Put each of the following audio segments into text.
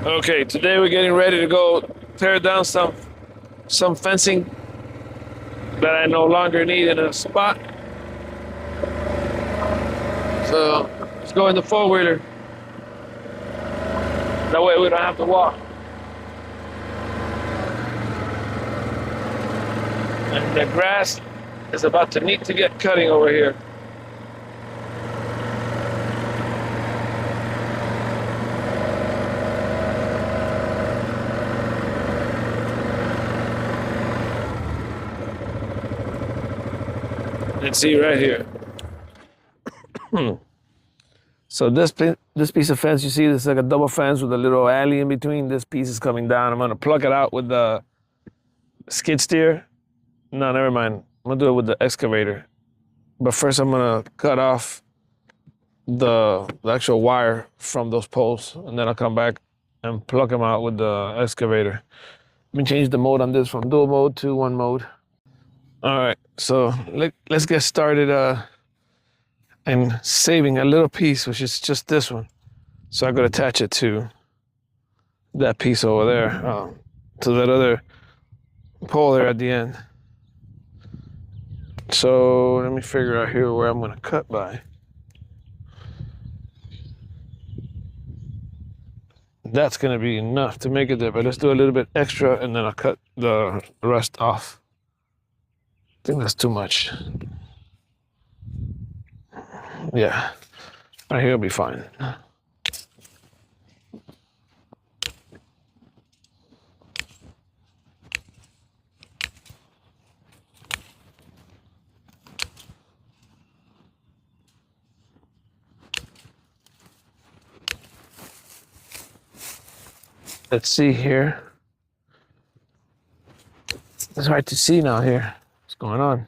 Okay, today we're getting ready to go tear down some fencing that I no longer need in a spot. So let's go in the four-wheeler. That way we don't have to walk. And the grass is about to need to get cutting over here. Let's see right here. So this piece of fence, you see, this is like a double fence with a little alley in between. This piece is coming down. I'm gonna pluck it out with the skid steer. No, never mind. I'm gonna do it with the excavator. But first I'm gonna cut off the actual wire from those poles, and then I'll come back and pluck them out with the excavator. Let me change the mode on this from dual mode to one mode. All right, so let's get started and saving a little piece, which is just this one. So I'm gonna attach it to that piece over there, to that other pole there at the end. So let me figure out here where I'm gonna cut by. That's gonna be enough to make it there, but let's do a little bit extra and then I'll cut the rest off. I think that's too much. Yeah, right here will be fine. Let's see here. It's hard to see now here. What's going on?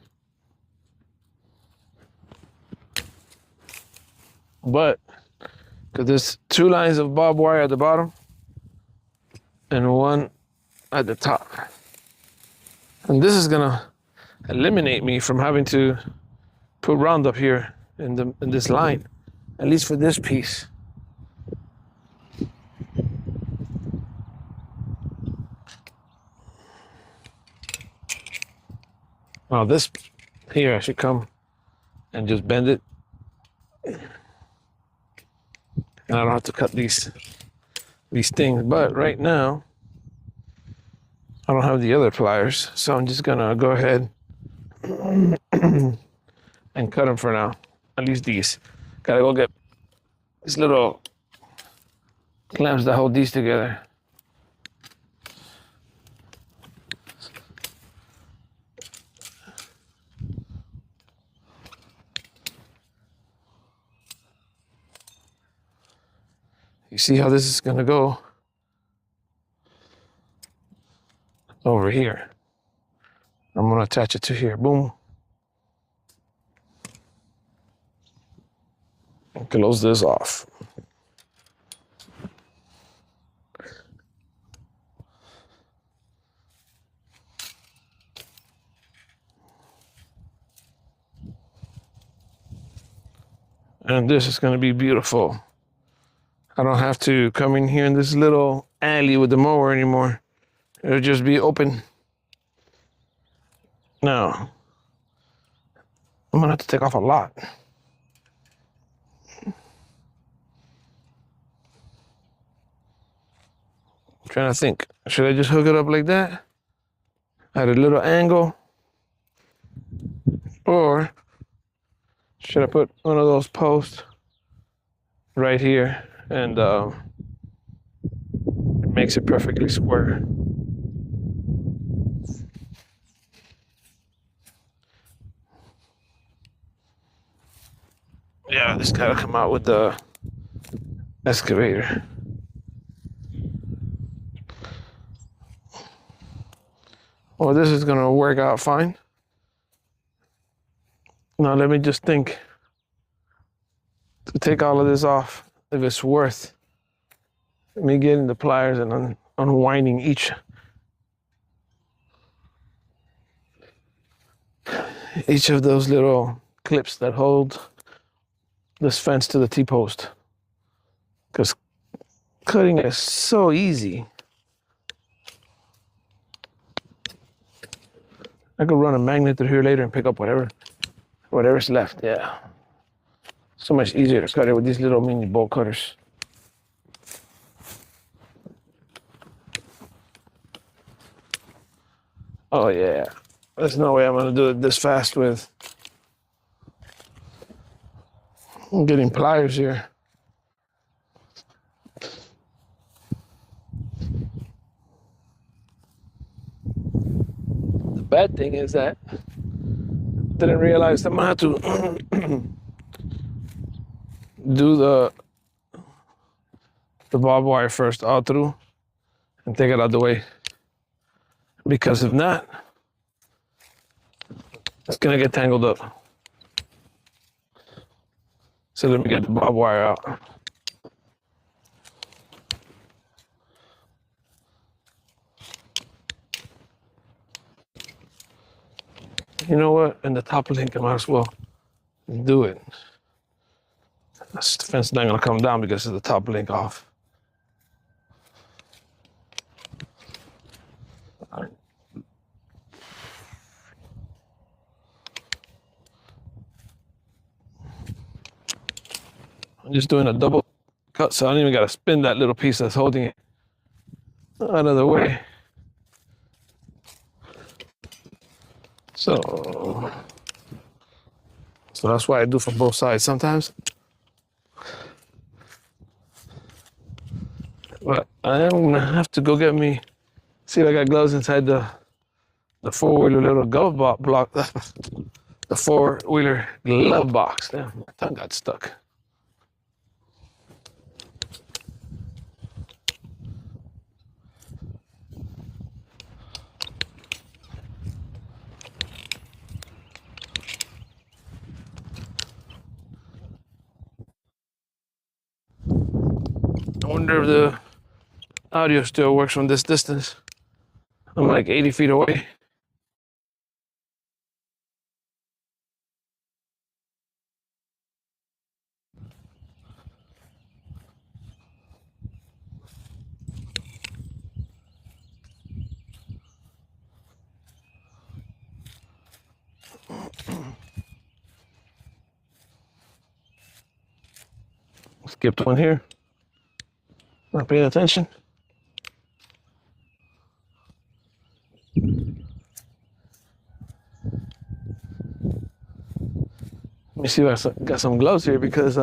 But because there's two lines of barbed wire at the bottom and one at the top. And this is gonna eliminate me from having to put Roundup here in this line, at least for this piece. Now this here, I should come and just bend it. And I don't have to cut these things, but right now I don't have the other pliers, so I'm just gonna go ahead and cut them for now. At least these. Gotta go get these little clamps that hold these together. You see how this is gonna go over here. I'm gonna attach it to here, boom. And close this off. And this is gonna be beautiful. I don't have to come in here in this little alley with the mower anymore. It'll just be open. Now, I'm gonna have to take off a lot. I'm trying to think, should I just hook it up like that? At a little angle? Or should I put one of those posts right here? And it makes it perfectly square. Yeah, this gotta come out with the excavator. Well, this is gonna work out fine. Now let me just think to take all of this off. If it's worth me getting the pliers and unwinding each of those little clips that hold this fence to the T-post. Because Cutting is so easy. I could run a magnet through here later and pick up whatever's left. Yeah. So much easier to cut it with these little mini bolt cutters. Oh yeah. There's no way I'm gonna do it this fast with getting pliers here. The bad thing is that I didn't realize I'm gonna have to do the barbed wire first all through and take it out of the way. Because if not, it's gonna get tangled up. So let me get the barbed wire out. You know what? In the top link, I might as well do it. The fence is not gonna come down because of the top link off. I'm just doing a double cut, so I don't even gotta spin that little piece that's holding it out of the way. So that's why I do from both sides sometimes. But I am gonna have to go get me, see if I got gloves inside the four-wheeler little glove block, the four-wheeler glove box. Damn, my tongue got stuck. I wonder if the audio still works from this distance. I'm like 80 feet away. Skipped one here. Not paying attention. Let me see if I got some gloves here because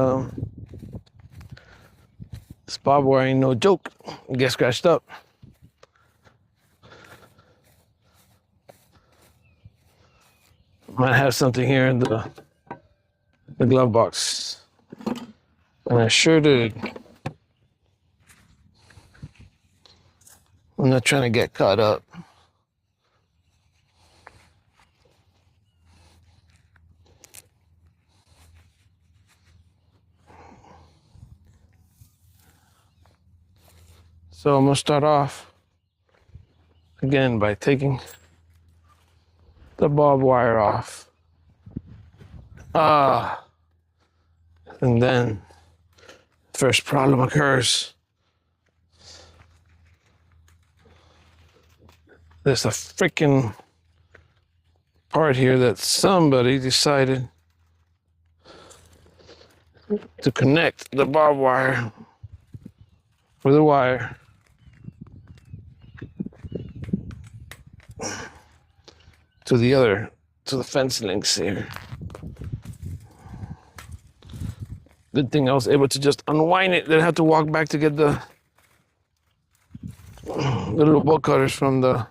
this barbed wire ain't no joke. It gets scratched up. Might have something here in the glove box. And I sure did. I'm not trying to get caught up. So I'm gonna start off again by taking the barbed wire off. And then first problem occurs. There's a freaking part here that somebody decided to connect the barbed wire with a wire to the fence links here. Good thing I was able to just unwind it. Then have to walk back to get the little bolt cutters from the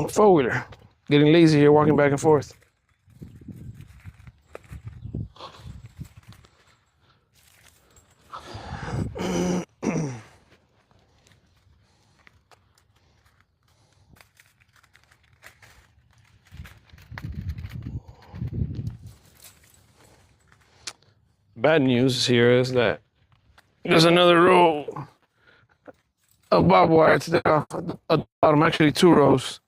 four-wheeler. Getting lazy here, walking back and forth. Bad news here is that there's another row of barbed wire to the bottom, actually 2 rows.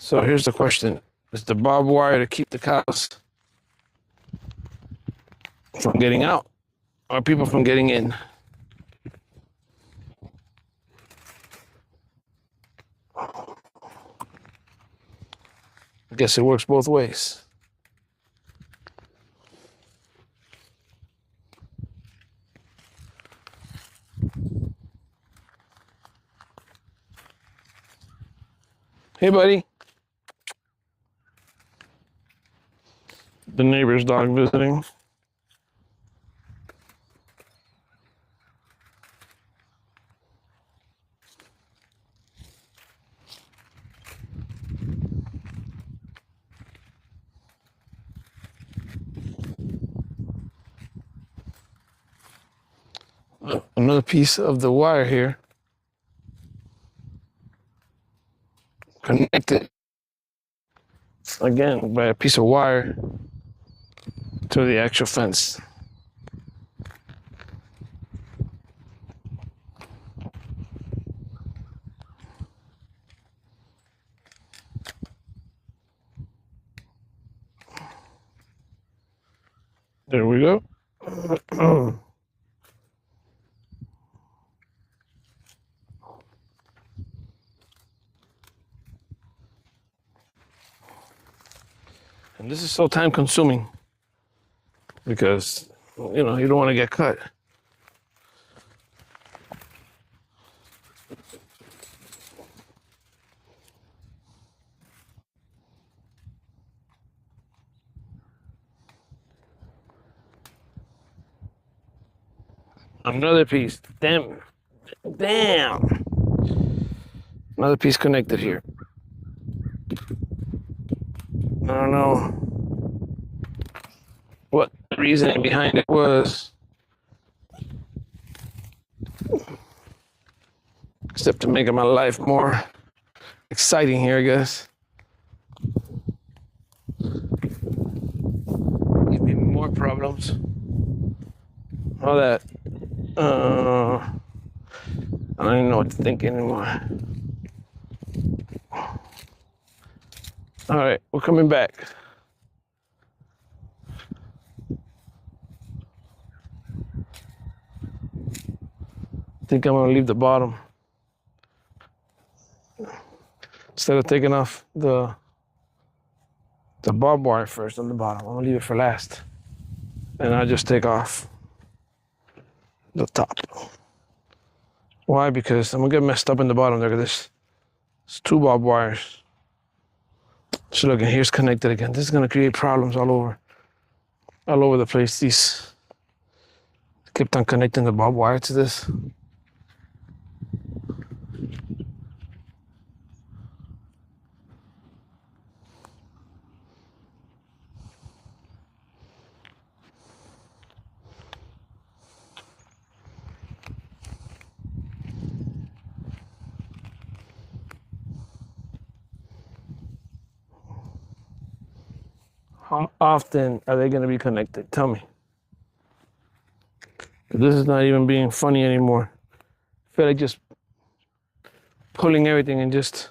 So here's the question. Is the barbed wire to keep the cows from getting out or people from getting in? I guess it works both ways. Hey, buddy. The neighbor's dog visiting. Another piece of the wire here connected again by a piece of wire to the actual fence. There we go. And this is so time consuming because, you know, you don't want to get cut. Another piece. Damn. Another piece connected here. I don't know what the reasoning behind it was, except to make my life more exciting here, I guess. Give me more problems. All that. I don't even know what to think anymore. All right, we're coming back. I think I'm gonna leave the bottom. Instead of taking off the barbed wire first on the bottom, I'm gonna leave it for last. And I'll just take off the top. Why? Because I'm gonna get messed up in the bottom there. There's two barbed wires. So look, and here's connected again. This is gonna create problems all over the place. These kept on connecting the barbed wire to this. How often are they going to be connected? Tell me. This is not even being funny anymore. I feel like just pulling everything and just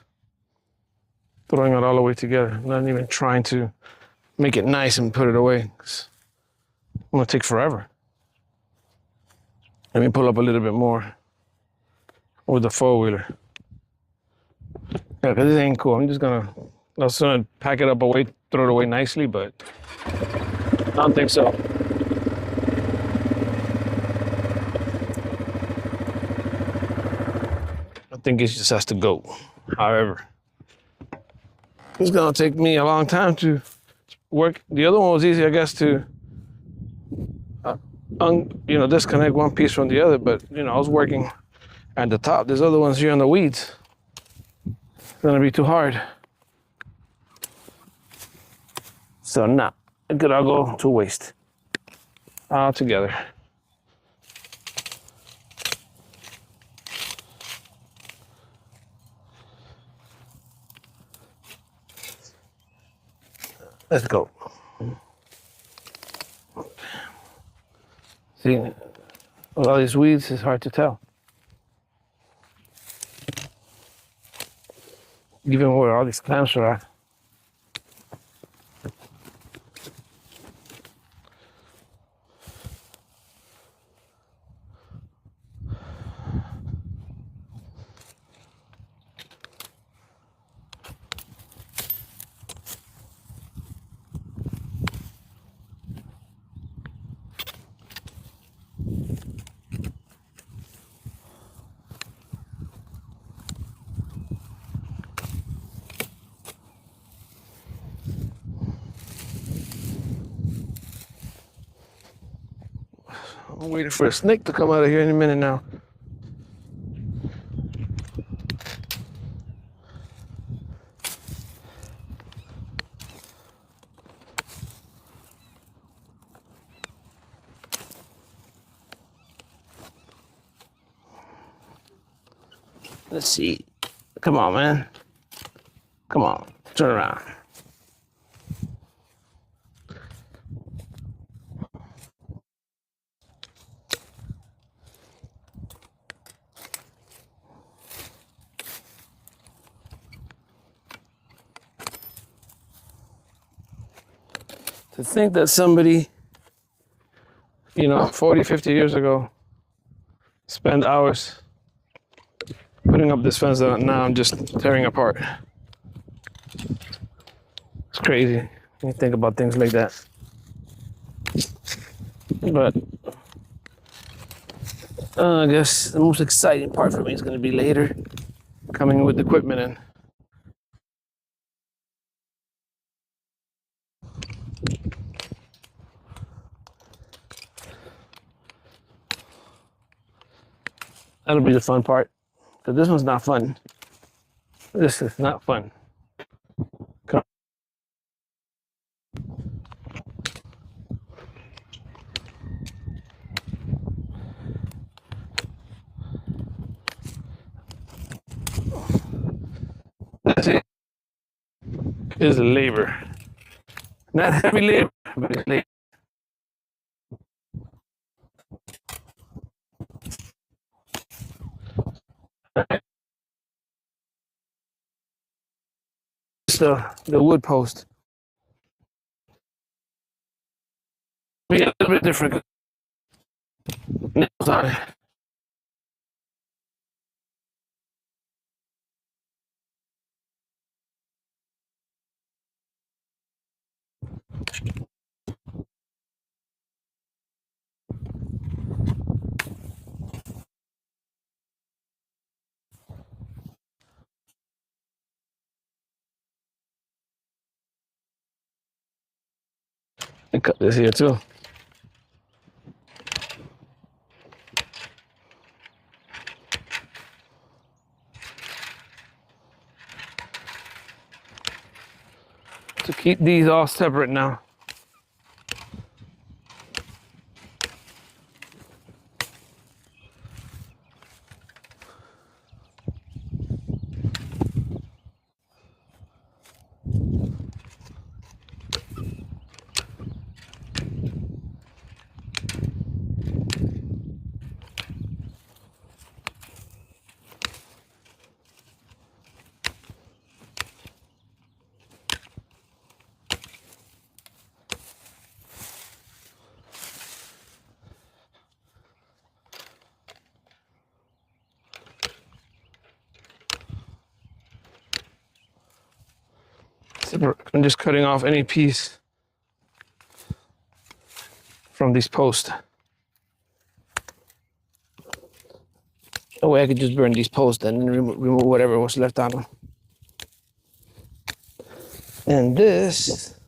throwing it all the way together. Not even trying to make it nice and put it away. It's going to take forever. Let me pull up a little bit more with the four-wheeler. Yeah, because this ain't cool. I was going to pack it up away, throw it away nicely, but I don't think so. I think it just has to go. However, it's going to take me a long time to work. The other one was easy, I guess, to disconnect one piece from the other, but I was working at the top. There's other ones here on the weeds. It's going to be too hard. So nah, it could all go to waste all together. Let's go. See, with all these weeds, it's hard to tell. Given where all these clamps are at. I'm waiting for a snake to come out of here any minute now. Let's see. Come on, man. Come on. Turn around. To think that somebody, 40, 50 years ago, spent hours putting up this fence that now I'm just tearing apart. It's crazy when you think about things like that. But I guess the most exciting part for me is going to be later, coming with the equipment in. That'll be the fun part, because this one's not fun. This is not fun. Come That's it. Is labor. Not heavy labor, but it's labor. It's the wood post. Be a little bit different. Nails on it. And cut this here too. To keep these all separate now. I'm just cutting off any piece from these posts. That way I could just burn these posts and then remove whatever was left on them. And this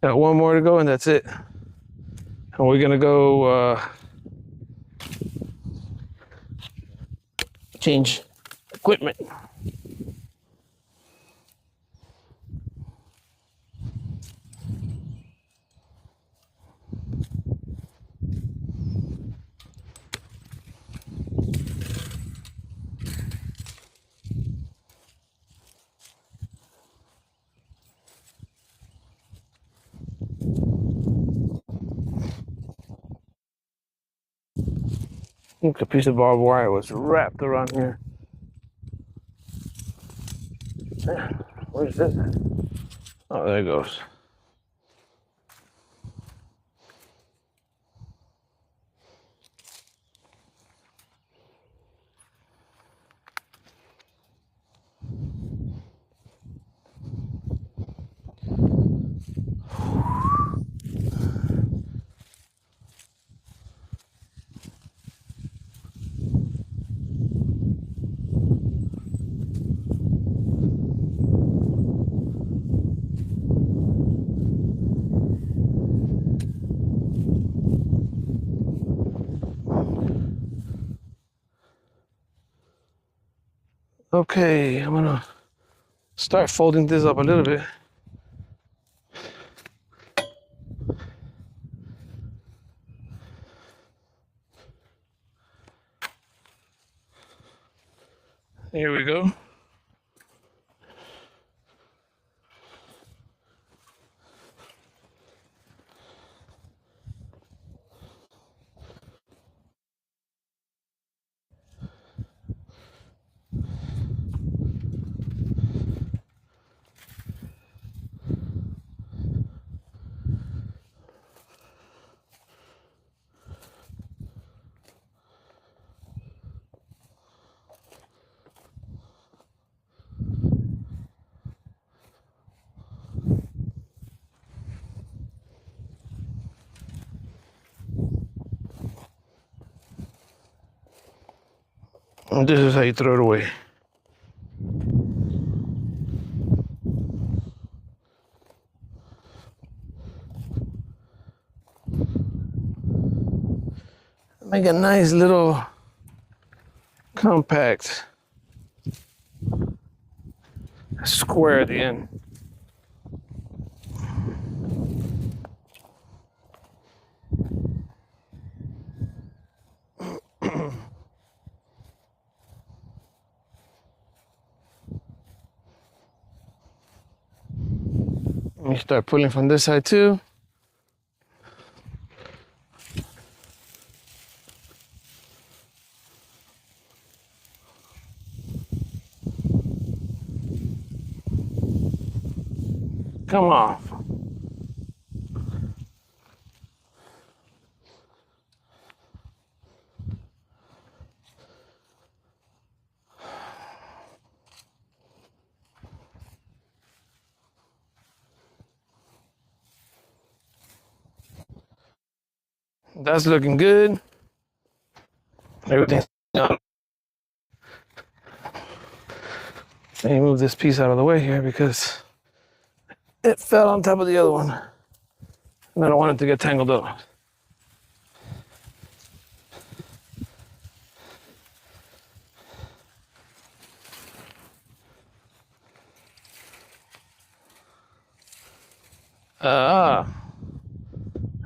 got one more to go and that's it. And we're gonna go change equipment. Look, a piece of barbed wire was wrapped around here. Where's this? Oh, there it goes. Okay, I'm gonna start folding this up a little bit. Here we go. And this is how you throw it away. Make a nice little compact square at the end. Let me start pulling from this side too. Come off. That's looking good. Everything's done. Let me move this piece out of the way here because it fell on top of the other one. And I don't want it to get tangled up.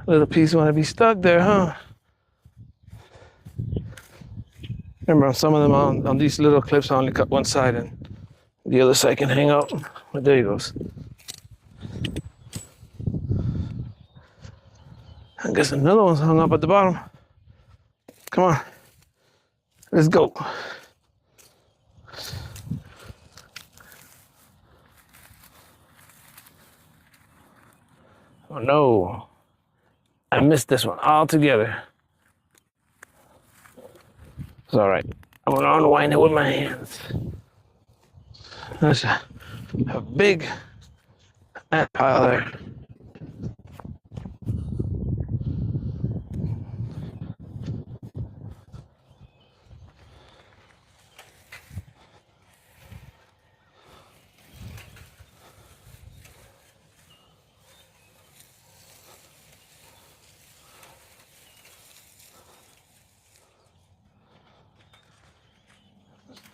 Little piece want to be stuck there, huh? Remember, on some of them on these little clips, I only cut one side and the other side can hang out. But there he goes. I guess another one's hung up at the bottom. Come on, let's go. Oh no, I missed this one altogether. It's all right. I'm gonna unwind it with my hands. There's a big ant pile there.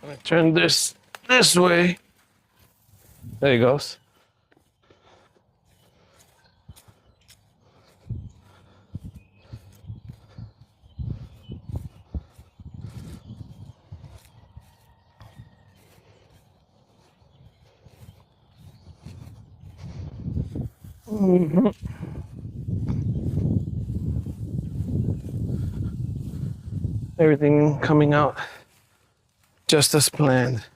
I'm gonna turn this way. There he goes. Everything coming out just as planned.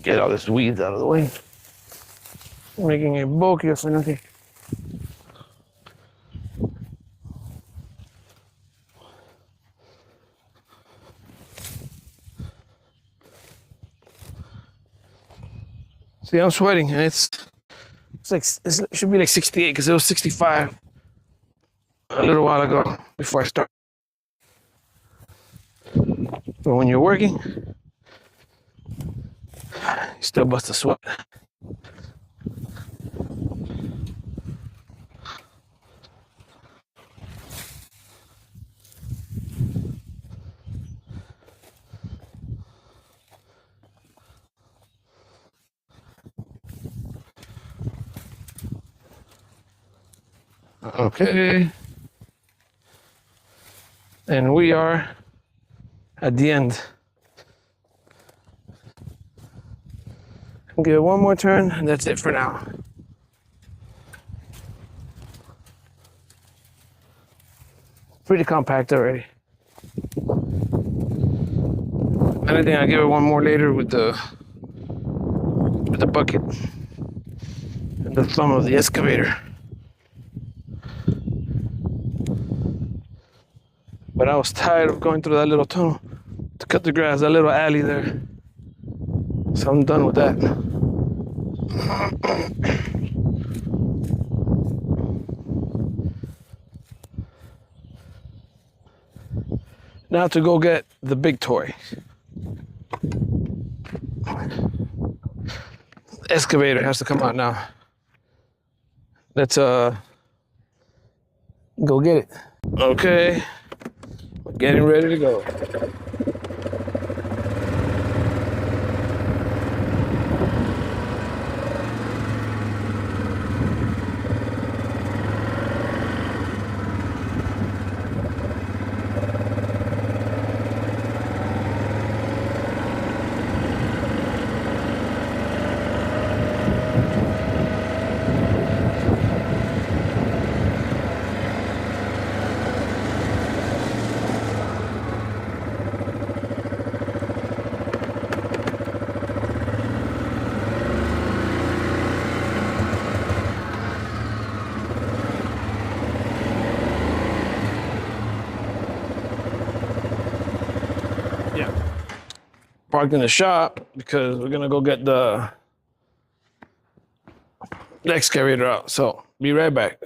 Get all this weeds out of the way. Making it bulkier for nothing. See, I'm sweating, and it should be like 68 because it was 65 a little while ago before I start. But when you're working, you still bust a sweat. Okay. And we are at the end. I'll give it one more turn, and that's it for now. Pretty compact already. And I think I'll give it one more later with the bucket and the thumb of the excavator. But I was tired of going through that little tunnel to cut the grass, that little alley there. So I'm done with that. Now to go get the big toy. The excavator has to come out now. Let's go get it. Okay, we're getting ready to go. Parked in the shop because we're gonna go get the excavator out. So be right back.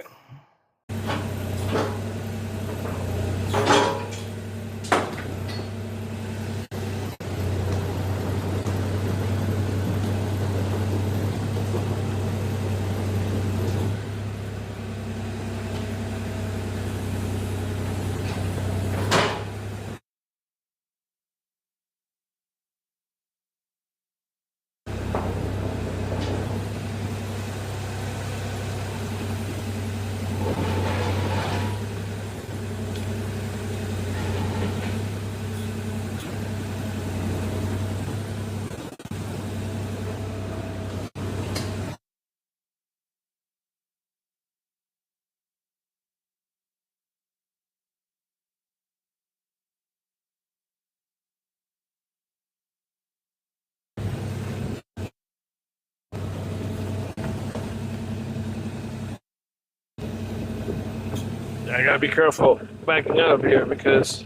I gotta be careful backing out of here because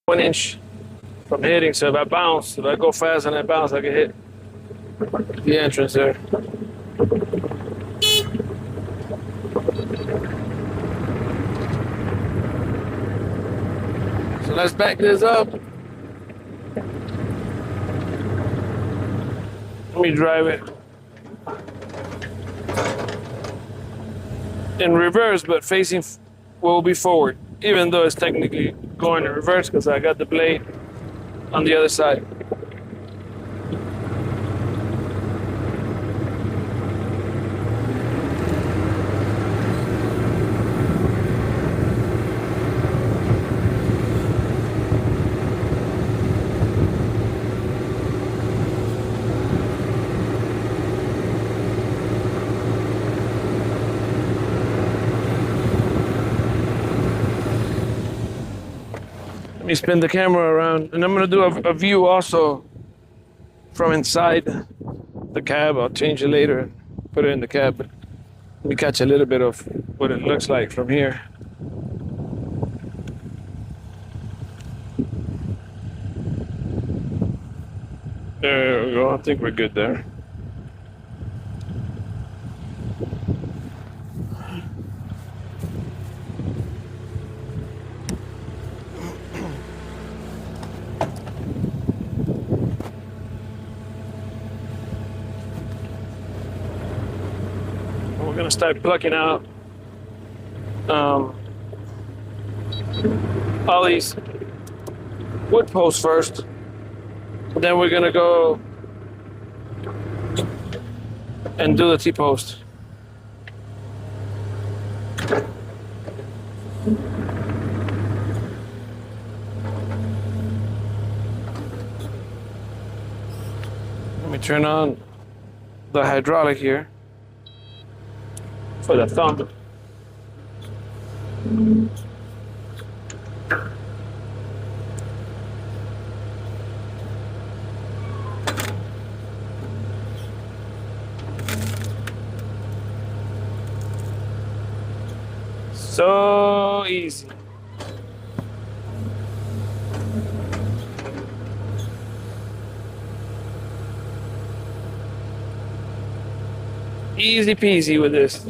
1 inch from hitting. So if I bounce, if I go fast and I bounce, I can hit the entrance there. let's back this up. Let me drive it in reverse, but facing will be forward, even though it's technically going in reverse because I got the blade on the other side. Let me spin the camera around, and I'm gonna do a view also from inside the cab. I'll change it later and put it in the cab, but let me catch a little bit of what it looks like from here. There we go, I think we're good there. We're gonna start plucking out all these wood posts first. Then we're gonna go and do the T-post. Let me turn on the hydraulic here for the thumb. So easy. Easy peasy with this.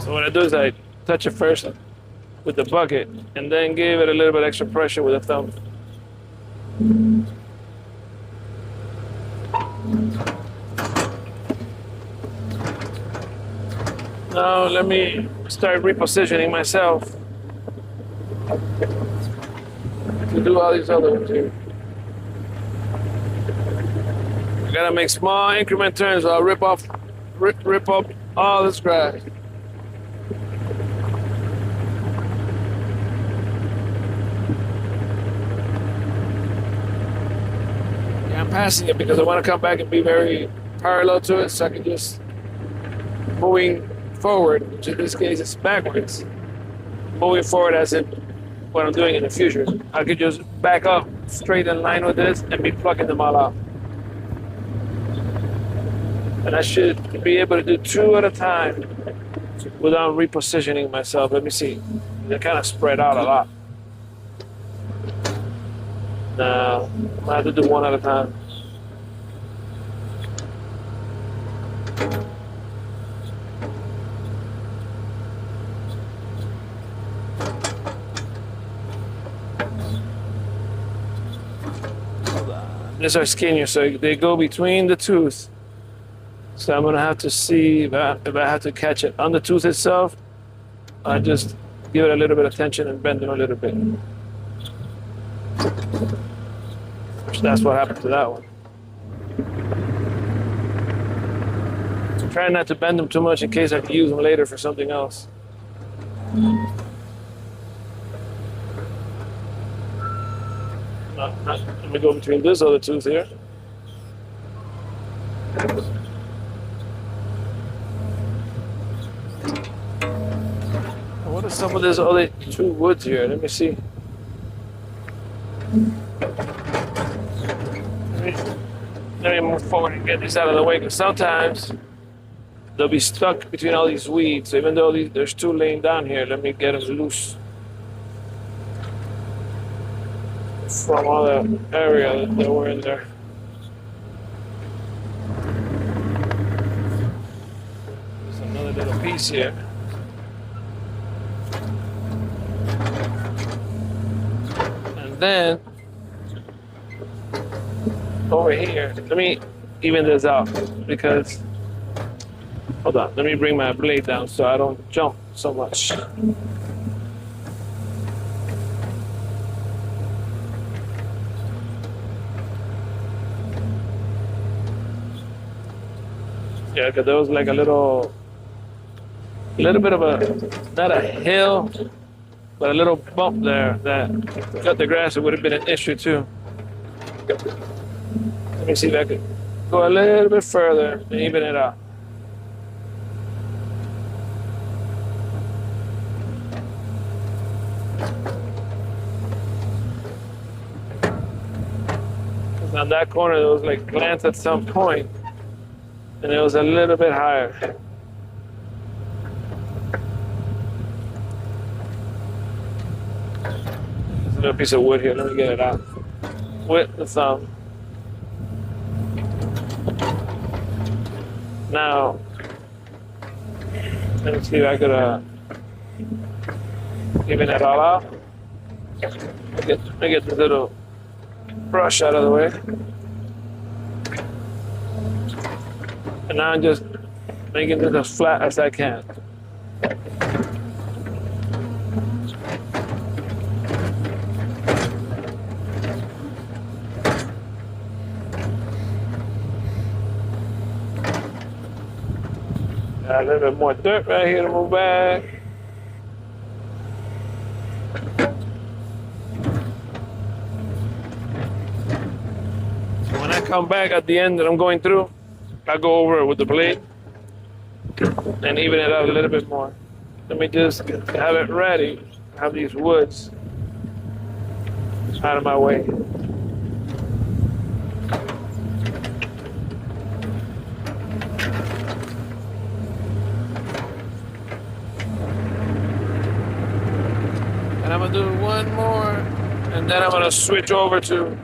So what I do is I touch it first with the bucket and then give it a little bit extra pressure with the thumb. Now let me start repositioning myself to do all these other ones here. I gotta make small increment turns so I'll rip up all this grass. I'm passing it because I want to come back and be very parallel to it so I can just moving forward, which in this case is backwards. Moving forward as in what I'm doing in the future. I could just back up straight in line with this and be plucking them all out. And I should be able to do 2 at a time without repositioning myself. Let me see. They're kind of spread out a lot. Now, I have to do 1 at a time. These are skinnier, so they go between the tooth. So I'm gonna have to see if I have to catch it on the tooth itself. I just give it a little bit of tension and bend them a little bit. So that's what happened to that one. So try not to bend them too much in case I can use them later for something else. Let me go between this other tooth here. What are some of these other 2 woods here? Let me see. Let me move forward and get these out of the way, because sometimes they'll be stuck between all these weeds. Even though there's two laying down here, let me get them loose from all the area that were in there. There's another little piece here. And then over here, let me even this out because, hold on, let me bring my blade down so I don't jump so much. Yeah, because there was like a little bit of a, not a hill, but a little bump there that cut the grass. It would have been an issue too. Let me see if I could go a little bit further and even it out. On that corner, there was like plants at some point, and it was a little bit higher. There's a little piece of wood here. Let me get it out with the thumb. Now, let me see if I could even it all out. Let me get this little brush out of the way. And now I'm just making this as flat as I can. Got a little bit more dirt right here to move back. When I come back at the end that I'm going through, I go over it with the blade and even it out a little bit more. Let me just have it ready. Have these woods out of my way. And I'm gonna do one more, and then I'm gonna switch over to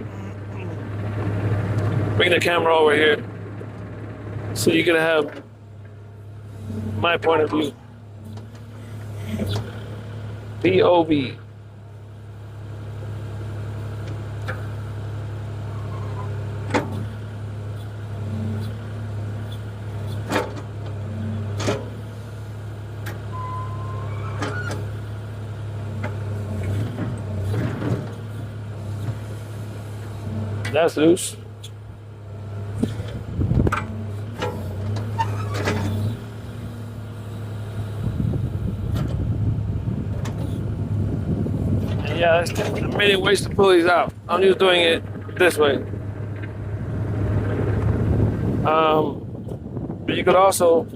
bring the camera over here so you can have my point of view. POV. That's loose. And yeah, there's many ways to pull these out. I'm just doing it this way. But you could also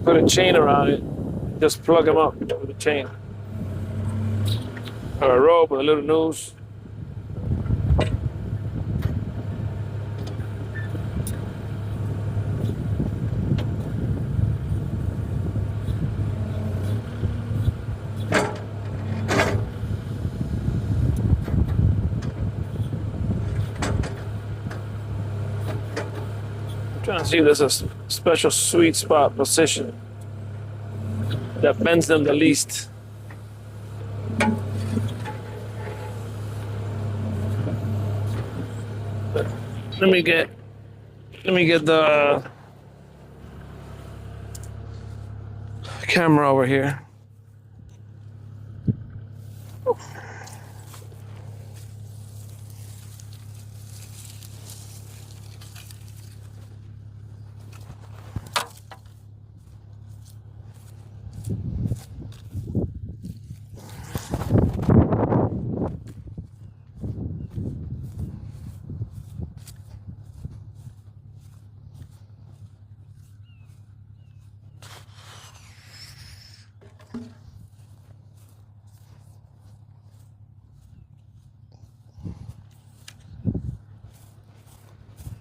put a chain around it, just plug them up with a chain. Or a rope with a little noose. Trying to see if there's a special sweet spot position that bends them the least. But let me get the camera over here.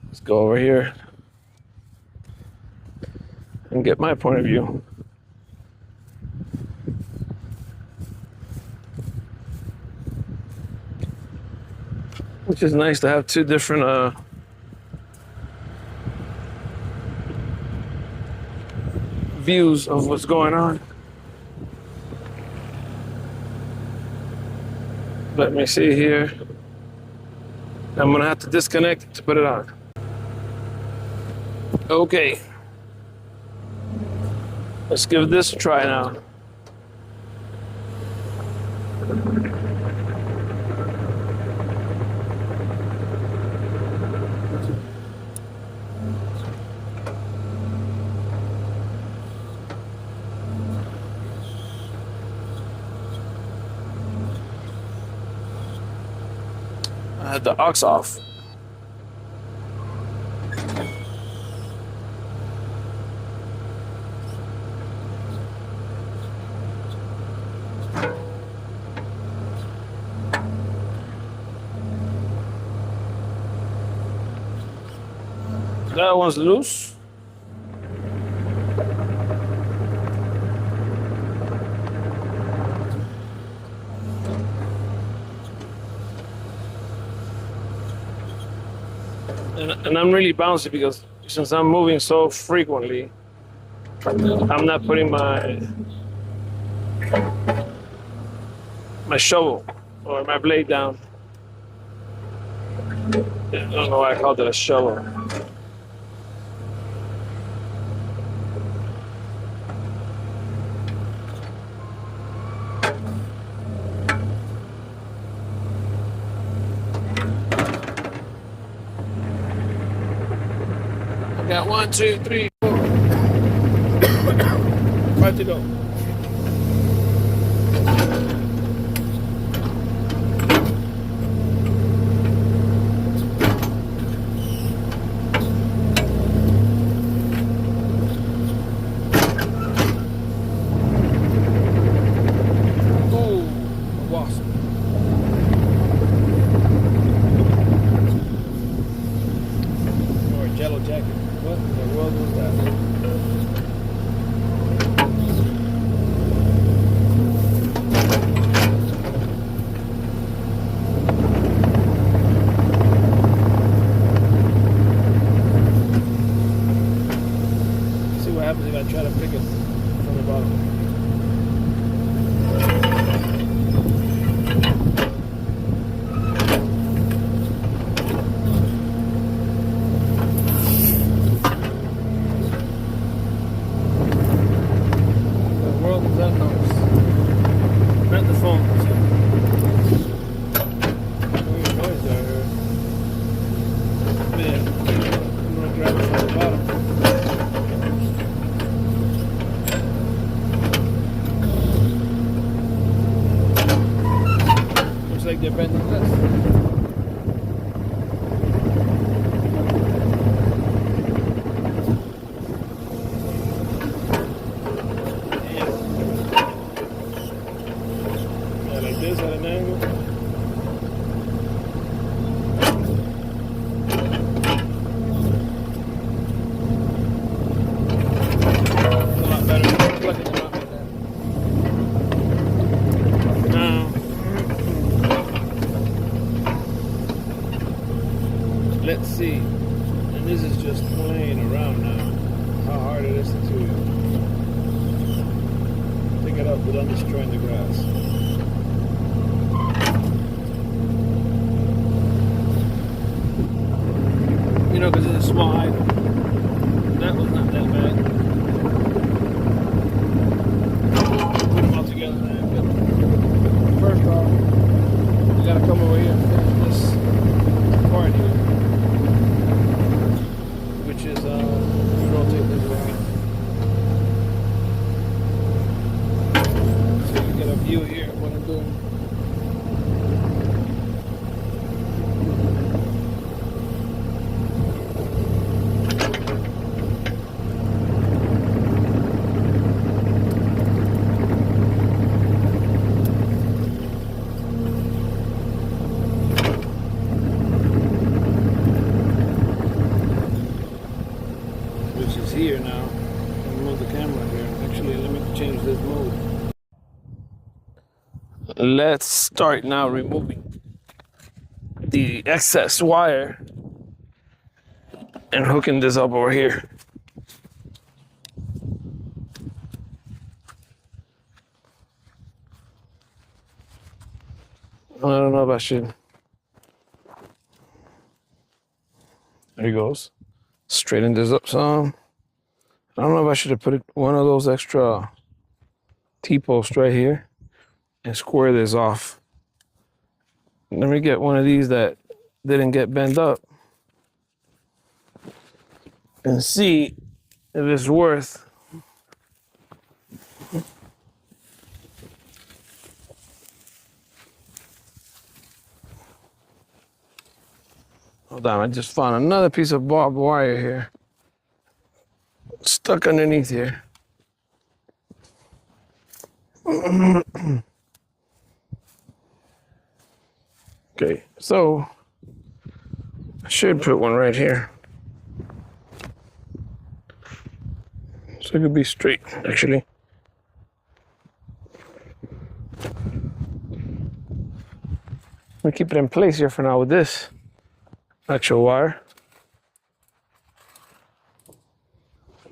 Let's go over here and can get my point of view. Which is nice to have two different views of what's going on. Let me see here. I'm gonna have to disconnect to put it on. Okay. Let's give this a try now. I had the aux off. That one's loose. And I'm really bouncy because since I'm moving so frequently, I'm not putting my shovel or my blade down. I don't know why I called it a shovel. Got 1, 2, 3, 4. 5 to go. Oh, a wasp. Or a jello jacket. What in the world was that? See what happens if I try to pick it from the bottom. Not the phone. Weird noise there. Man, I'm gonna grab it from the bottom. Looks like they're bending this. This at an angle. It's a lot better. Plug it in like that. Now, let's see. And this is just playing around now. How hard it is to pick it up without destroying the grass. You know, because it's a small item. That was not that bad. Put them all together now. But first off, you gotta come over here and finish this part here, which is you rotate this around, so you get a view here of what I'm doing. Let's start now removing the excess wire and hooking this up over here. I don't know if I should. There he goes. Straighten this up some. I don't know if I should have put one of those extra T-posts right here and square this off. Let me get one of these that didn't get bent up and see if it's worth. Hold on, I just found another piece of barbed wire here. Stuck underneath here. Okay, so I should put one right here. So it could be straight, actually. We keep it in place here for now with this actual wire.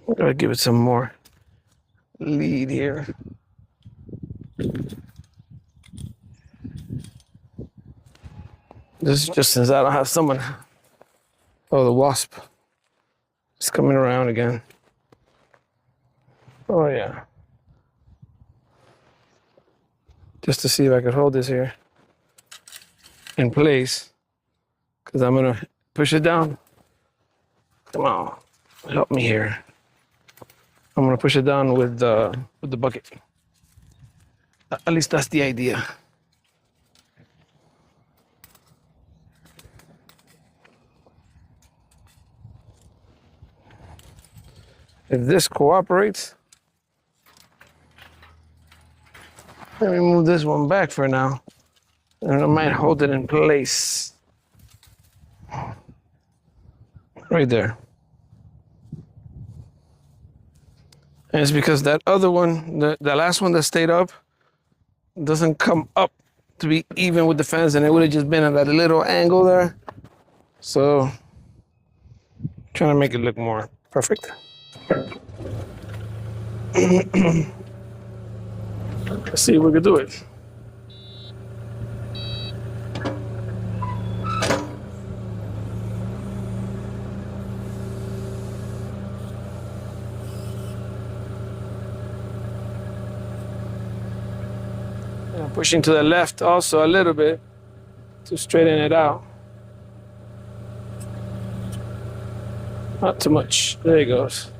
We're gonna give it some more lead here. This is just since I don't have someone. Oh, the wasp. It's coming around again. Oh yeah. Just to see if I could hold this here in place, because I'm gonna push it down. Come on, help me here. I'm gonna push it down with the bucket. At least that's the idea. If this cooperates, let me move this one back for now, and I might hold it in place. Right there. And it's because that other one, the last one that stayed up, doesn't come up to be even with the fence, and it would have just been at that little angle there. So, trying to make it look more perfect. Let's see if we can do it. And I'm pushing to the left also a little bit to straighten it out. Not too much. There it goes.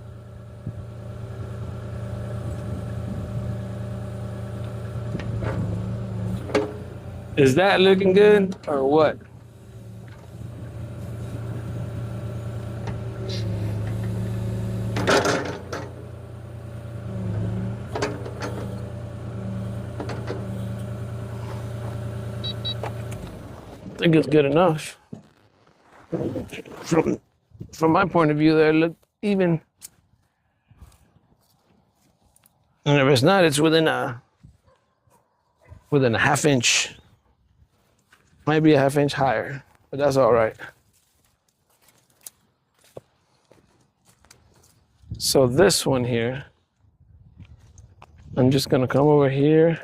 Is that looking good or what? I think it's good enough. From my point of view, there look even. And if it's not, it's within a half inch. Might be a half inch higher, but that's all right. So this one here, I'm just gonna come over here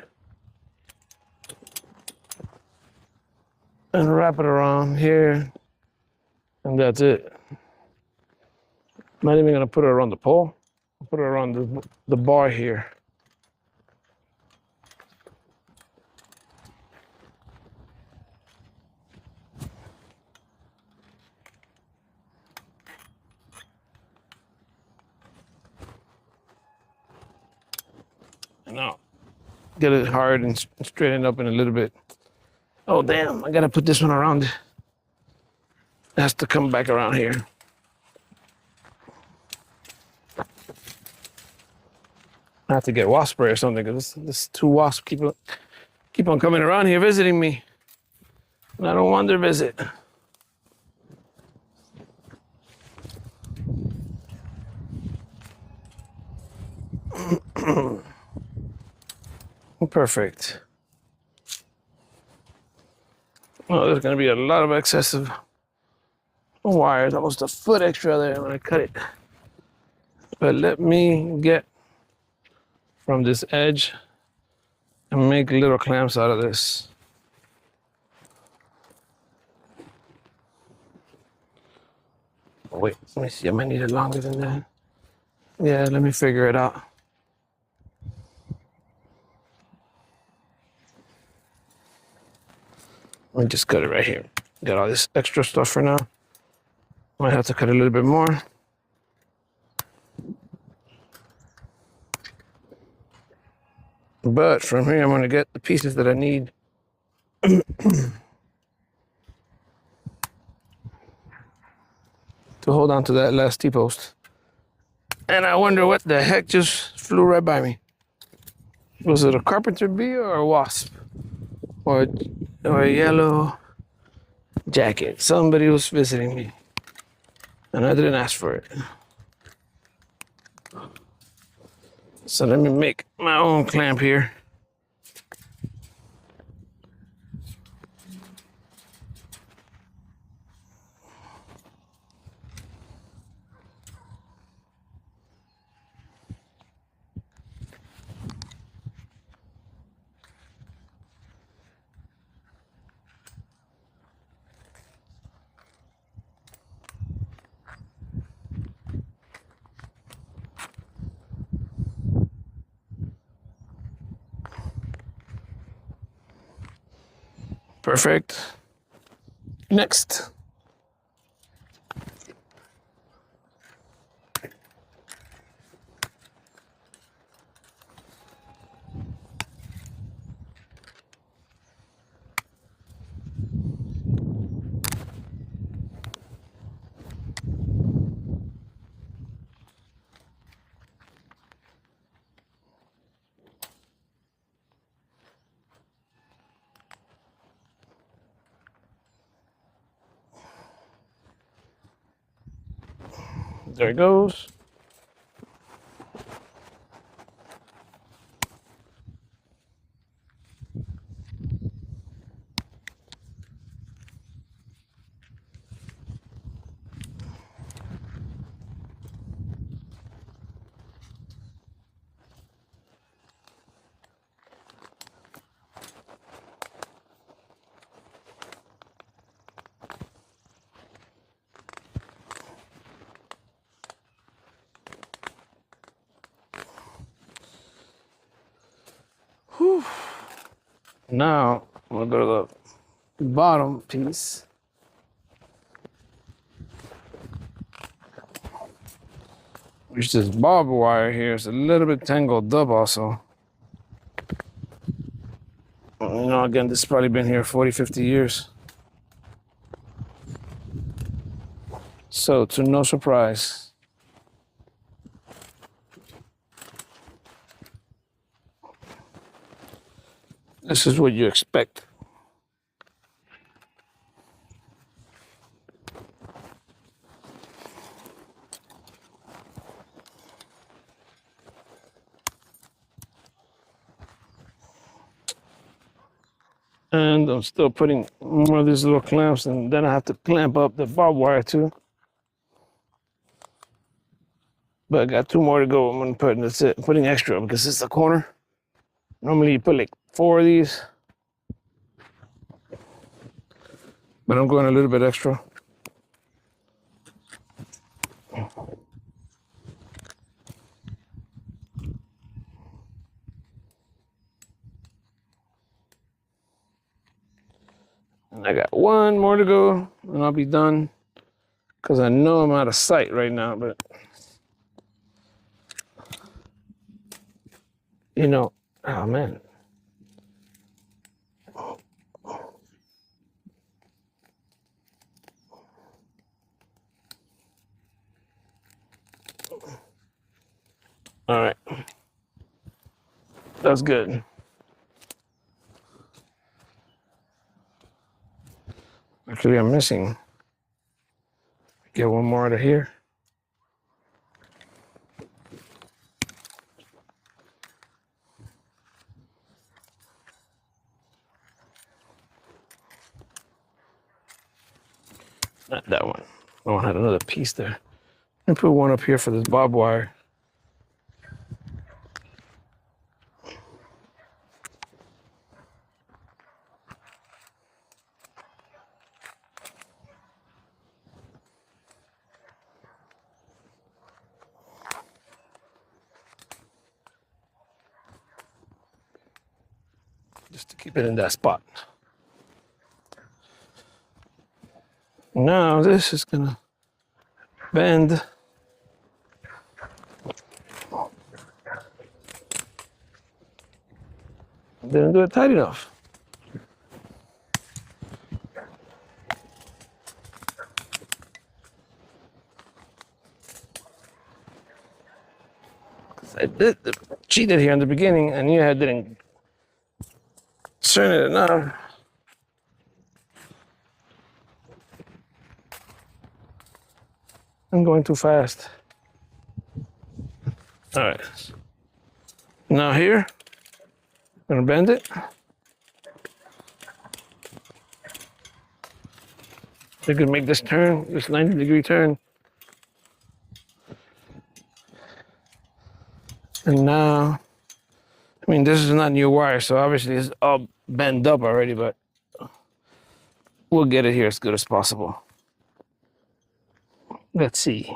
and wrap it around here, and that's it. I'm not even gonna put it around the pole. I'll put it around the bar here. Now, get it hard and straighten up in a little bit. Oh damn, I gotta put this one around. It has to come back around here. I have to get wasp spray or something, because this two wasps keep on coming around here visiting me. And I don't want their visit. Perfect. Oh, there's gonna be a lot of excessive wires, almost a foot extra there when I cut it. But let me get from this edge and make little clamps out of this. Oh, wait, let me see, I might need it longer than that. Yeah, let me figure it out. Let me just cut it right here. Got all this extra stuff for now. Might have to cut a little bit more. But from here, I'm gonna get the pieces that I need. To hold on to that last T-post. And I wonder what the heck just flew right by me. Was it a carpenter bee or a wasp? Or a yellow jacket? Somebody was visiting me. And I didn't ask for it. So let me make my own clamp here. Perfect. Next. There it goes. Whew. Now I'm gonna go to the bottom piece. Which this barbed wire here is a little bit tangled up also. You know, again, this has probably been here 40, 50 years. So, to no surprise, this is what you expect. And I'm still putting more of these little clamps, and then I have to clamp up the barbed wire too. But I got 2 more to go. I'm gonna put, that's it, I'm putting extra because it's a corner. Normally you put like 4 of these, but I'm going a little bit extra. And I got 1 more to go, and I'll be done. Because I know I'm out of sight right now, but you know, oh man. All right, that's good. Actually, I'm missing. Get 1 more out of here. Not that one. That one had another piece there. Let me put one up here for this barbed wire. Just to keep it in that spot. Now this is gonna bend. Didn't do it tight enough. I did cheated here in the beginning, and you didn't turn it enough. I'm going too fast. All right. Now here, I'm gonna bend it. You can make this turn, this 90-degree turn. And now, I mean, this is not new wire, so obviously it's all bent up already, but we'll get it here as good as possible. Let's see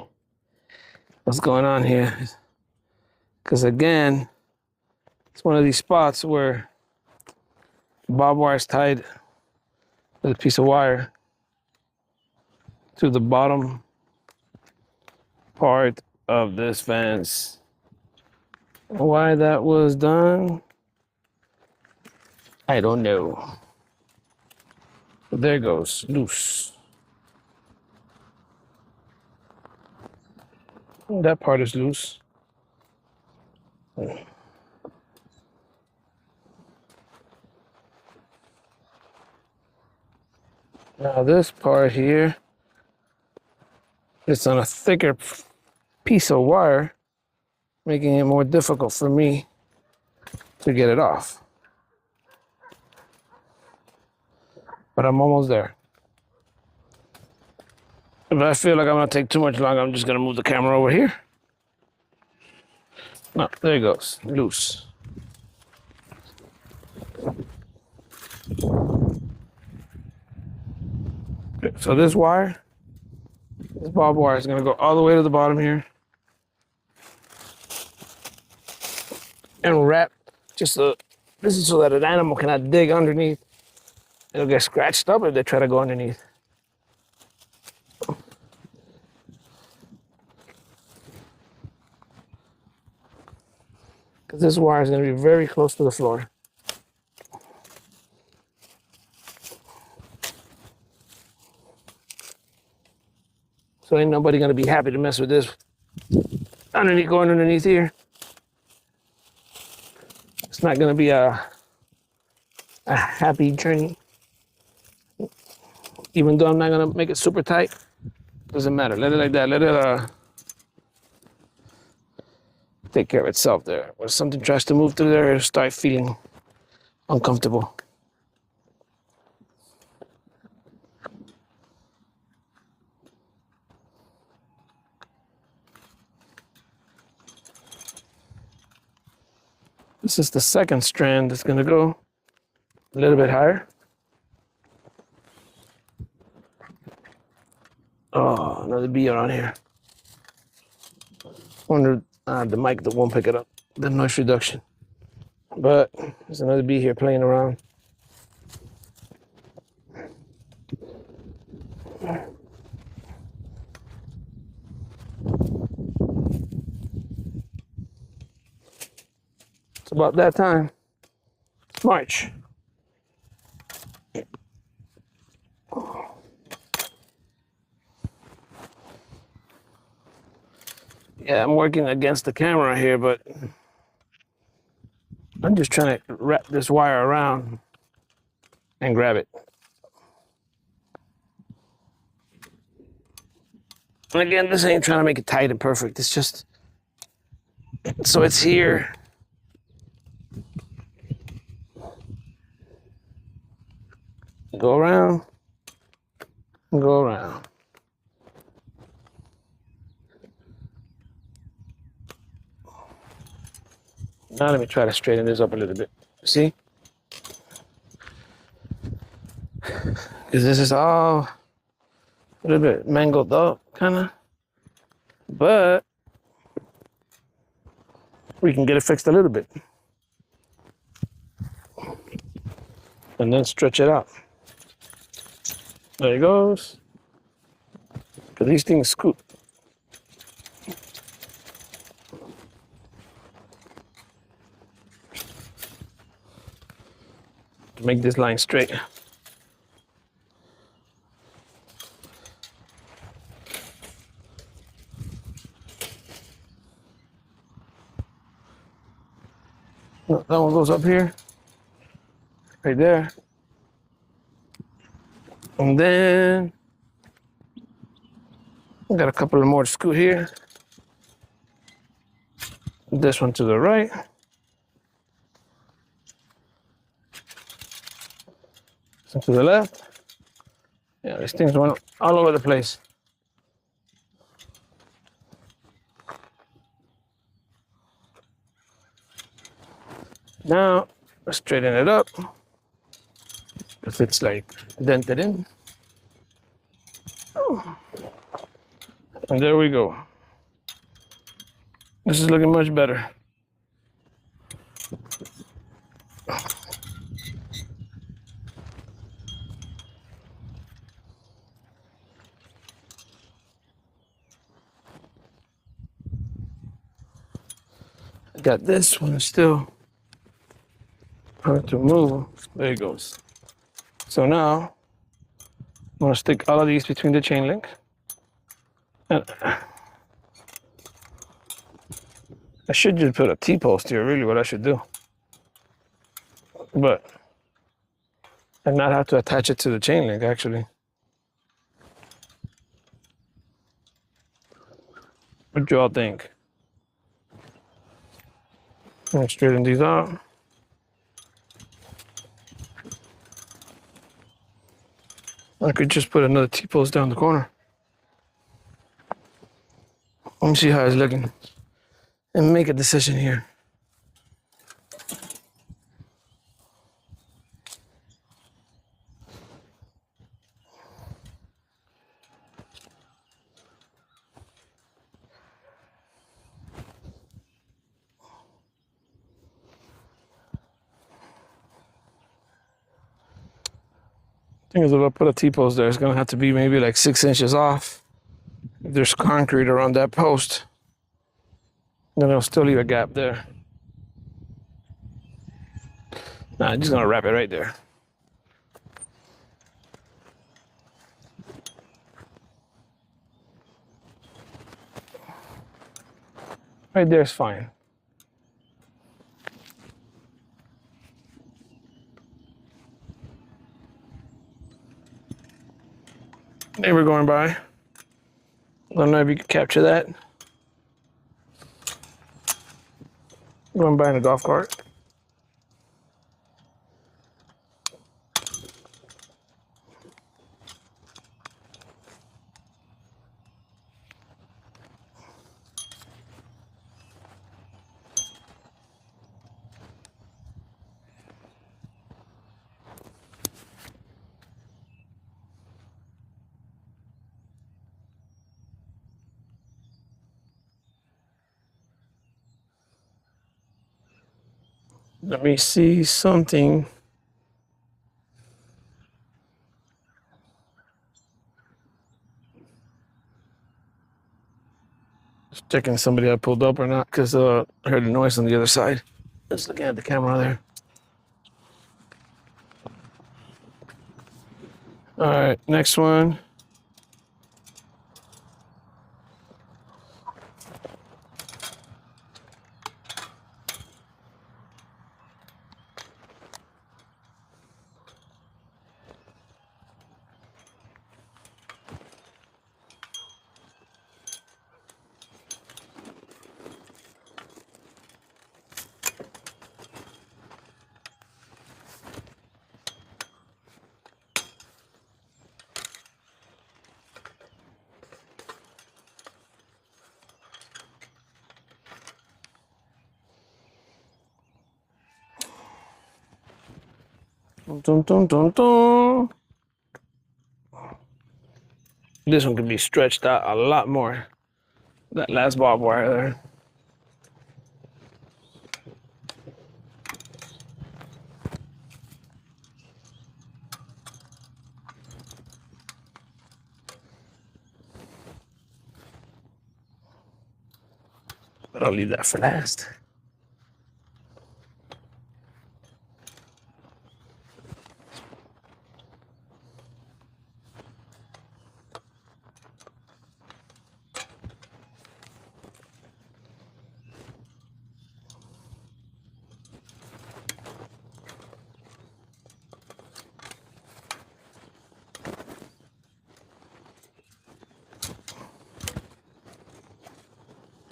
what's going on here. Because again, it's one of these spots where barbed wire is tied with a piece of wire to the bottom part of this fence. Why that was done, I don't know. But there it goes, loose. That part is loose. Now this part here, it's on a thicker piece of wire, making it more difficult for me to get it off. But I'm almost there. If I feel like I'm gonna take too much longer, I'm just gonna move the camera over here. No, there it goes, loose. Okay, so this wire, this barbed wire is gonna go all the way to the bottom here and wrap this is so that an animal cannot dig underneath. It'll get scratched up if they try to go underneath. Because this wire is going to be very close to the floor. So ain't nobody going to be happy to mess with this going underneath here. It's not going to be a happy journey. Even though I'm not going to make it super tight, doesn't matter. Let it like that. Let it take care of itself there. When something tries to move through there, it'll start feeling uncomfortable. This is the second strand that's gonna go a little bit higher. Oh, another bee around here. Wonder the mic that won't pick it up, the noise reduction. But there's another bee here playing around. It's about that time. March. Yeah, I'm working against the camera here, but I'm just trying to wrap this wire around and grab it. And again, this ain't trying to make it tight and perfect. It's just so it's here. Go around and go around. Now let me try to straighten this up a little bit. See? Because this is all a little bit mangled up, kind of. But we can get it fixed a little bit. And then stretch it out. There it goes. Because these things scoot. To make this line straight. No, that one goes up here. Right there. And then we got a couple of more to scoot here. This one to the right. This one to the left. Yeah, these things went all over the place. Now, let's straighten it up. Because it's like dented in. And there we go. This is looking much better. I got this one still hard to move. There it goes. So now I'm gonna stick all of these between the chain link. And I should just put a T-post here, really what I should do. But and not have to attach it to the chain link actually. What do y'all think? I'm gonna straighten these out. I could just put another T-post down the corner. Let me see how it's looking and make a decision here. Thing is, if I put a T-post there, it's gonna have to be maybe like 6 inches off. If there's concrete around that post, then it'll still leave a gap there. Nah, I'm just gonna wrap it right there. Right there is fine. Neighbor going by. I don't know if you can capture that. Going by in a golf cart. Let me see something. Just checking if somebody had pulled up or not, because I heard a noise on the other side. Just looking at the camera there. All right, next one. Dun, dun, dun, dun. This one can be stretched out a lot more. That last barbed wire there. But I'll leave that for last.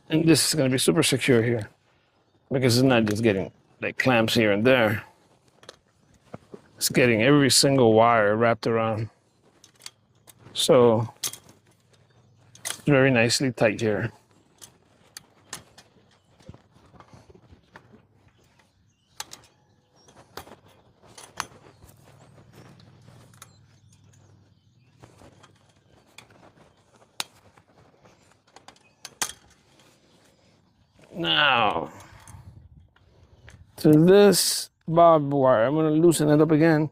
And this is going to be super secure here because it's not just getting like clamps here and there. It's getting every single wire wrapped around. So it's very nicely tight here. Now, to this barbed wire, I'm going to loosen it up again.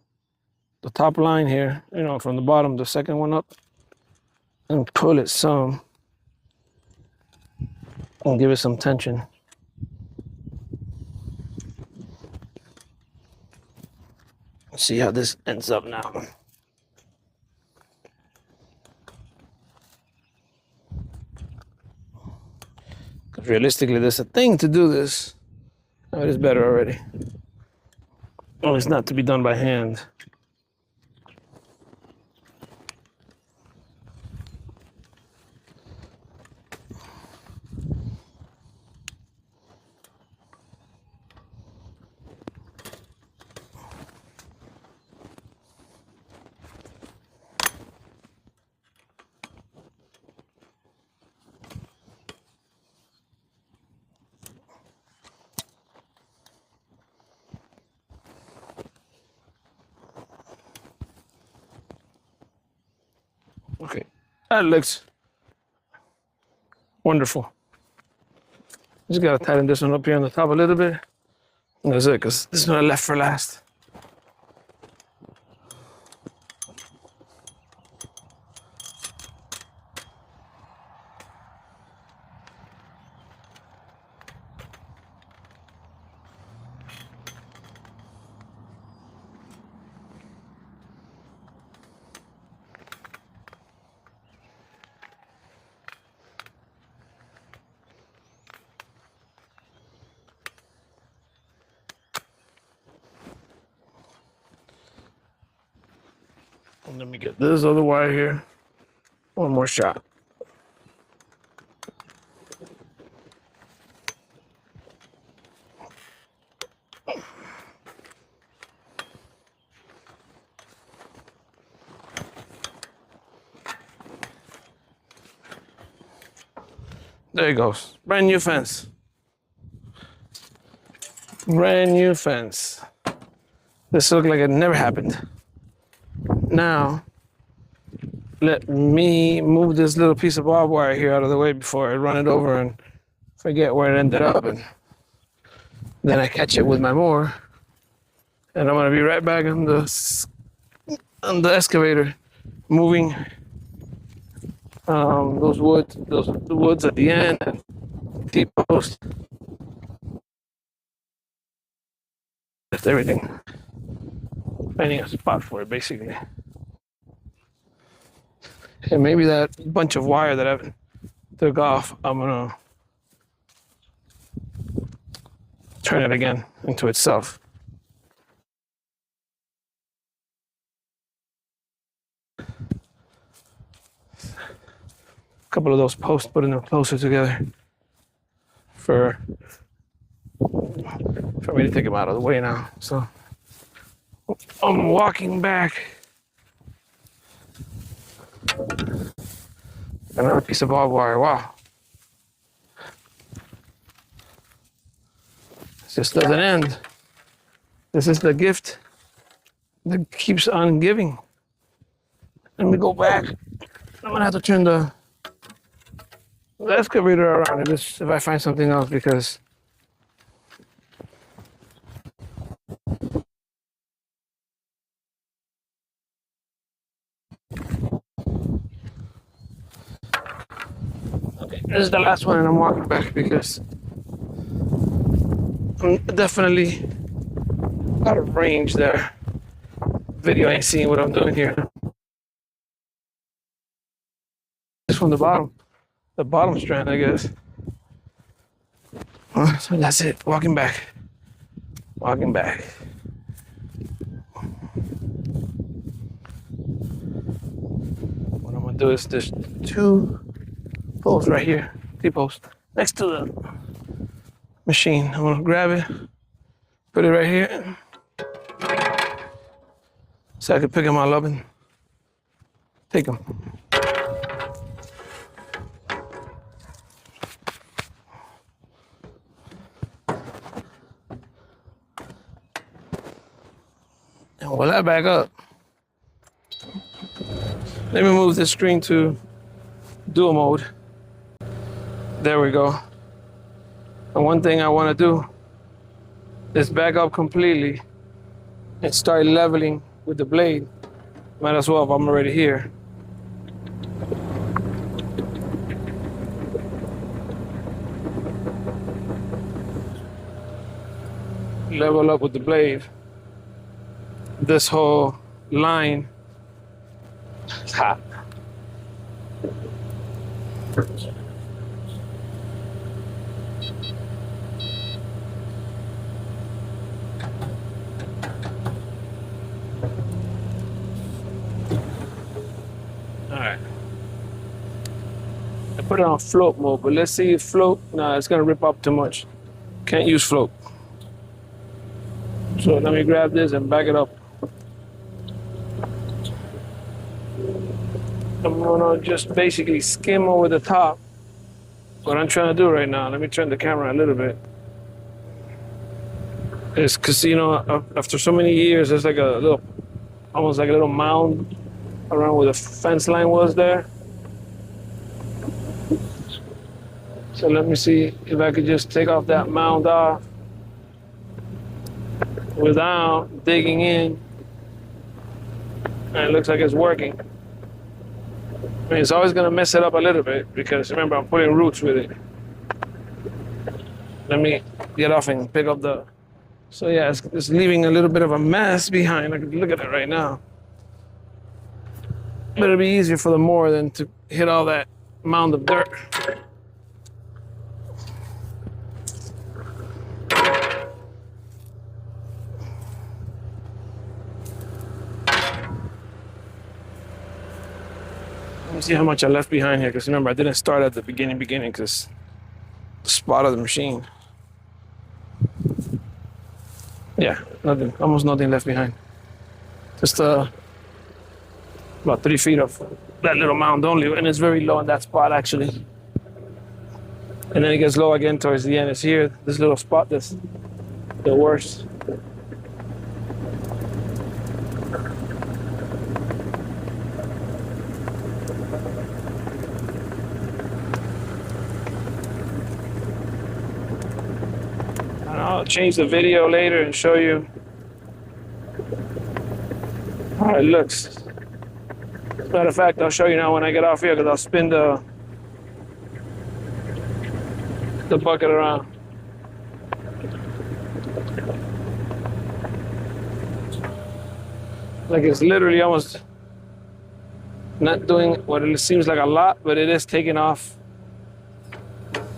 The top line here, you know, from the bottom, the second one up, and pull it some and give it some tension. Let's see how this ends up now. Because realistically, there's a thing to do this. Oh, it is better already. Oh, it's not to be done by hand. Okay, that looks wonderful. Just gotta tighten this one up here on the top a little bit. And that's it, because this one I left for last. And let me get this other wire here. One more shot. There it goes. Brand new fence. Brand new fence. This looks like it never happened. Now, let me move this little piece of barbed wire here out of the way before I run it over and forget where it ended up. And then I catch it with my mower. And I'm gonna be right back on the excavator, moving those woods at the end, T-post, left everything, finding a spot for it basically. And maybe that bunch of wire that I took off, I'm gonna turn it again into itself. A couple of those posts, putting them closer together for me to take them out of the way now. So I'm walking back. Another piece of barbed wire. Wow. This just doesn't end. This is the gift that keeps on giving. Let me go back. I'm gonna have to turn the excavator around if I find something else, because okay, this is the last one and I'm walking back because I'm definitely out of range there. Video ain't seeing what I'm doing here. It's from the bottom strand, I guess. So that's it, walking back. Walking back. What I'm gonna do is there's 2 posts right here, T-posts, next to the machine. I'm gonna grab it, put it right here, so I can pick them all up and take them. And while I back up, let me move this screen to dual mode. There we go. And one thing I want to do is back up completely and start leveling with the blade. Might as well if I'm already here. Level up with the blade. This whole line is hot. Alright. I put it on float mode, but let's see if float, nah, it's gonna rip up too much. Can't use float. So let me grab this and back it up. I'm gonna just basically skim over the top. What I'm trying to do right now, let me turn the camera a little bit. It's because, you know, after so many years, there's like a little, almost like a little mound around where the fence line was there. So let me see if I could just take off that mound off without digging in. And it looks like it's working. I mean, it's always gonna mess it up a little bit because remember, I'm putting roots with it. Let me get off and pick up the, so yeah, it's leaving a little bit of a mess behind. I can look at it right now. But it'll be easier for the mower than to hit all that mound of dirt. Let me see how much I left behind here, because remember, I didn't start at the beginning because the spot of the machine. Yeah, nothing, almost nothing left behind. Just about 3 feet of that little mound only, and it's very low in that spot actually. And then it gets low again towards the end. It's here, this little spot that's the worst. I'll change the video later and show you how it looks. As a matter of fact, I'll show you now when I get off here, because I'll spin the bucket around. Like it's literally almost not doing what it seems like a lot, but it is taking off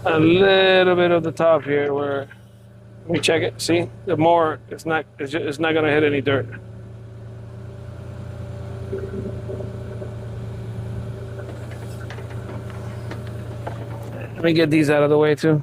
a little bit of the top here where, let me check it. See, the more it's not going to hit any dirt. Let me get these out of the way too.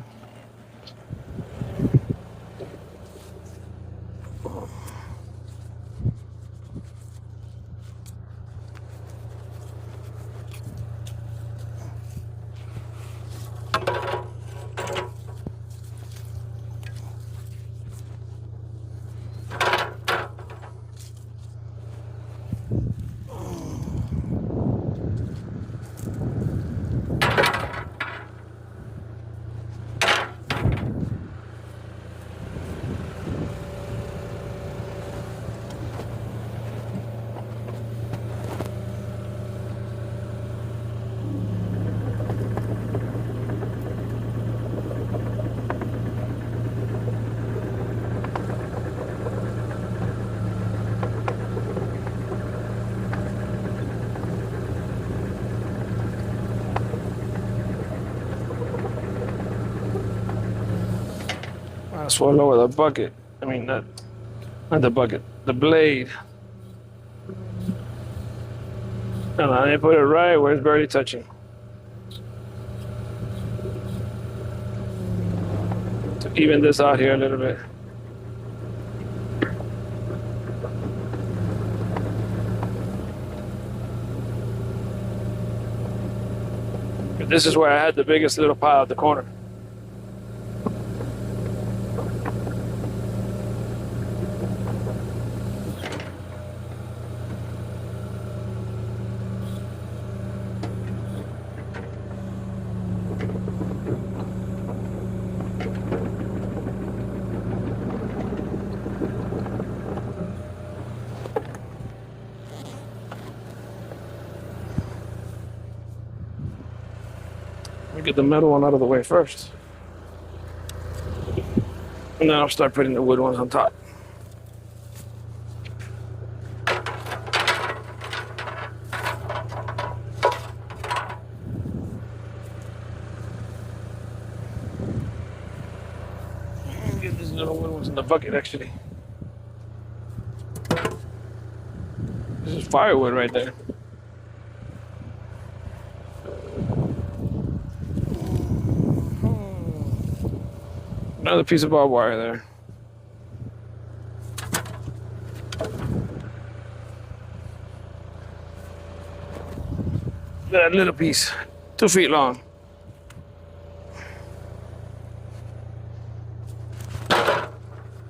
That's why I lower the bucket. I mean, not the bucket, the blade. And I put it right where it's barely touching. To even this out here a little bit. This is where I had the biggest little pile at the corner. Get the metal one out of the way first. And then I'll start putting the wood ones on top. Get these little wood ones in the bucket actually. This is firewood right there. Another piece of barbed wire there. That little piece, 2 feet long.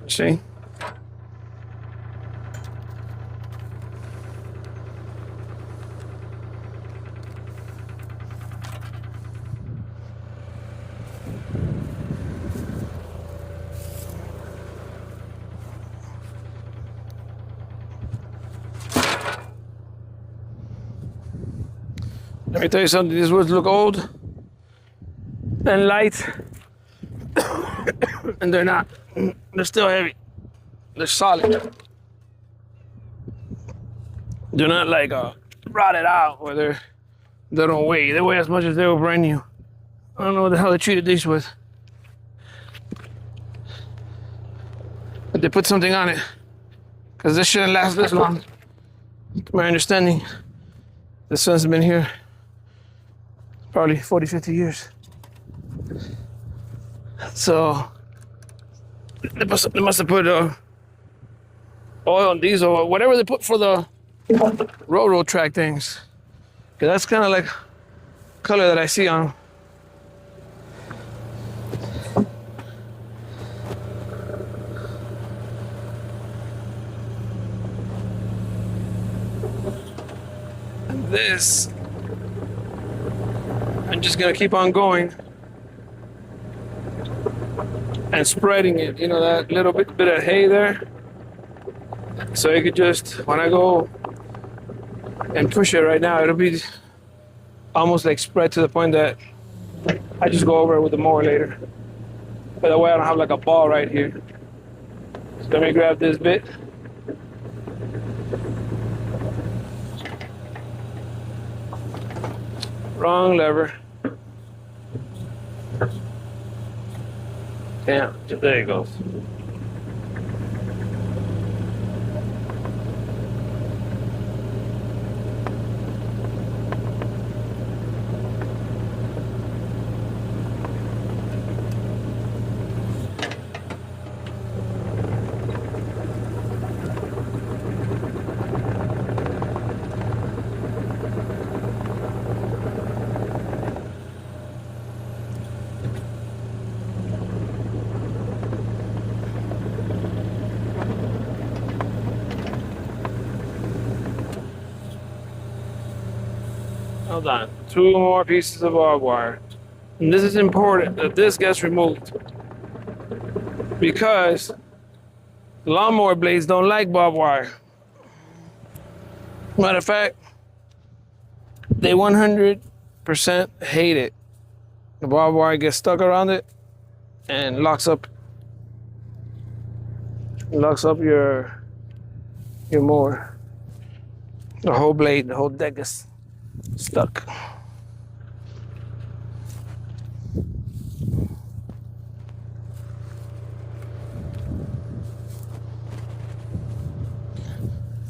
See? Let me tell you something, these woods look old and light, and they're not. They're still heavy. They're solid. They're not like rotted out where they don't weigh. They weigh as much as they were brand new. I don't know what the hell they treated these with. But they put something on it, because this shouldn't last this long. To my understanding, this one's been here probably 40, 50 years. So they must have put oil and diesel or whatever they put for the railroad track things. Because that's kind of like color that I see on them. And this, I'm just gonna keep on going and spreading it, you know, that little bit of hay there. So you could just, when I go and push it right now, it'll be almost like spread to the point that I just go over it with the mower later. But that way I don't have like a ball right here. So let me grab this bit. Wrong lever. Damn, there it goes. Hold on, 2 more pieces of barbed wire. And this is important that this gets removed, because lawnmower blades don't like barbed wire. Matter of fact, they 100% hate it. The barbed wire gets stuck around it and locks up your mower. The whole blade, the whole deck is stuck.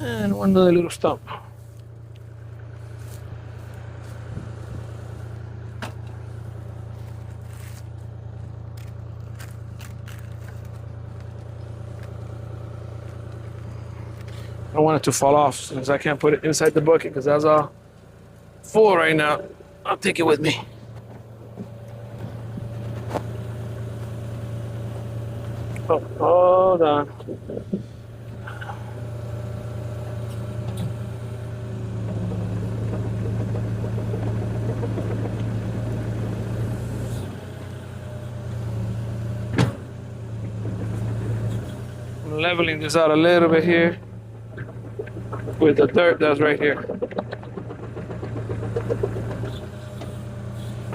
And one other little stump. I don't want it to fall off since I can't put it inside the bucket because that's all full right now. I'll take it with me. Oh, hold on. I'm leveling this out a little bit here with the dirt that's right here.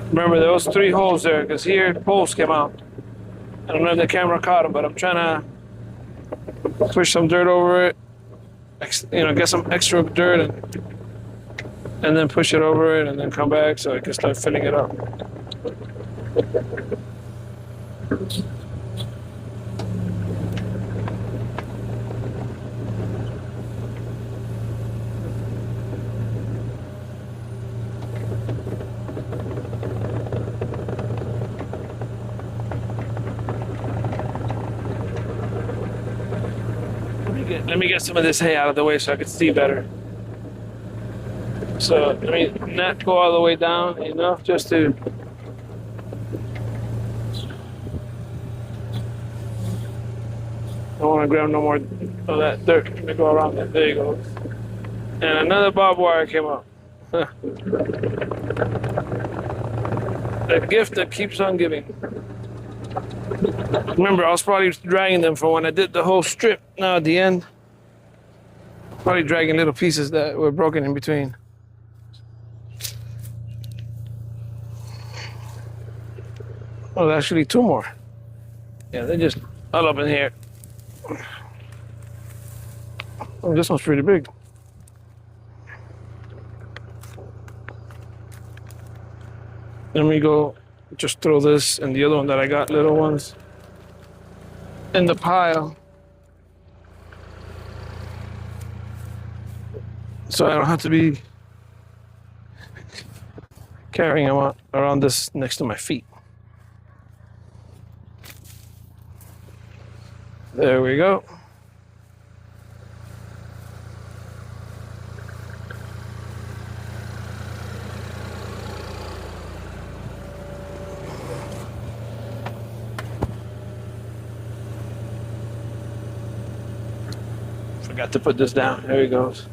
Remember those 3 holes there, because here poles came out. I don't know if the camera caught them, but I'm trying to push some dirt over it, get some extra dirt and then push it over it and then come back so I can start filling it up. Let me get some of this hay out of the way so I can see better. So let me not go all the way down enough just to. I don't want to grab no more of that dirt. Let me go around it. There you go. And another barbed wire came up. The gift that keeps on giving. Remember, I was probably dragging them for when I did the whole strip. Now at the end, probably dragging little pieces that were broken in between. Oh, there's actually 2 more. Yeah, they're just all up in here. Oh, this one's pretty big. Let me go just throw this and the other one that I got, little ones, in the pile. So I don't have to be carrying them around this next to my feet. There we go. Forgot to put this down. There he goes.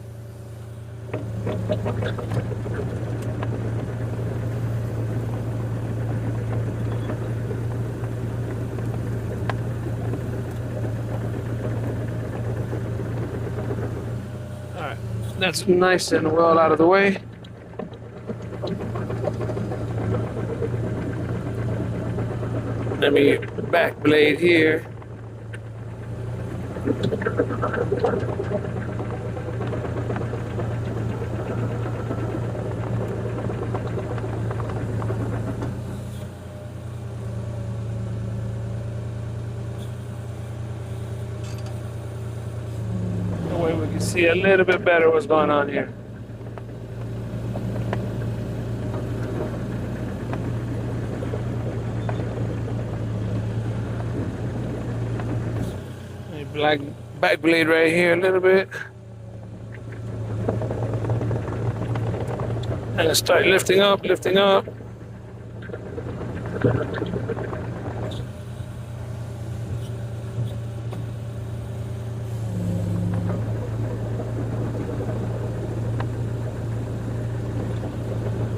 That's nice and well out of the way. Let me back blade here. See a little bit better what's going on here. A black back blade right here a little bit. And start lifting up, lifting up.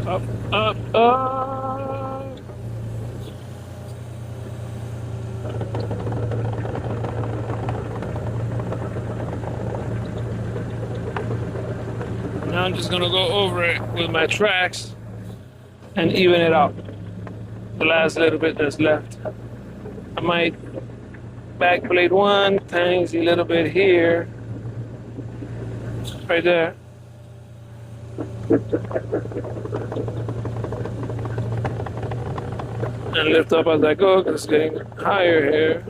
Up, up, up. Now I'm just gonna go over it with my tracks and even it out. The last little bit that's left. I might back blade one, tiny little bit here. Right there. And lift up as I go because it's getting higher here.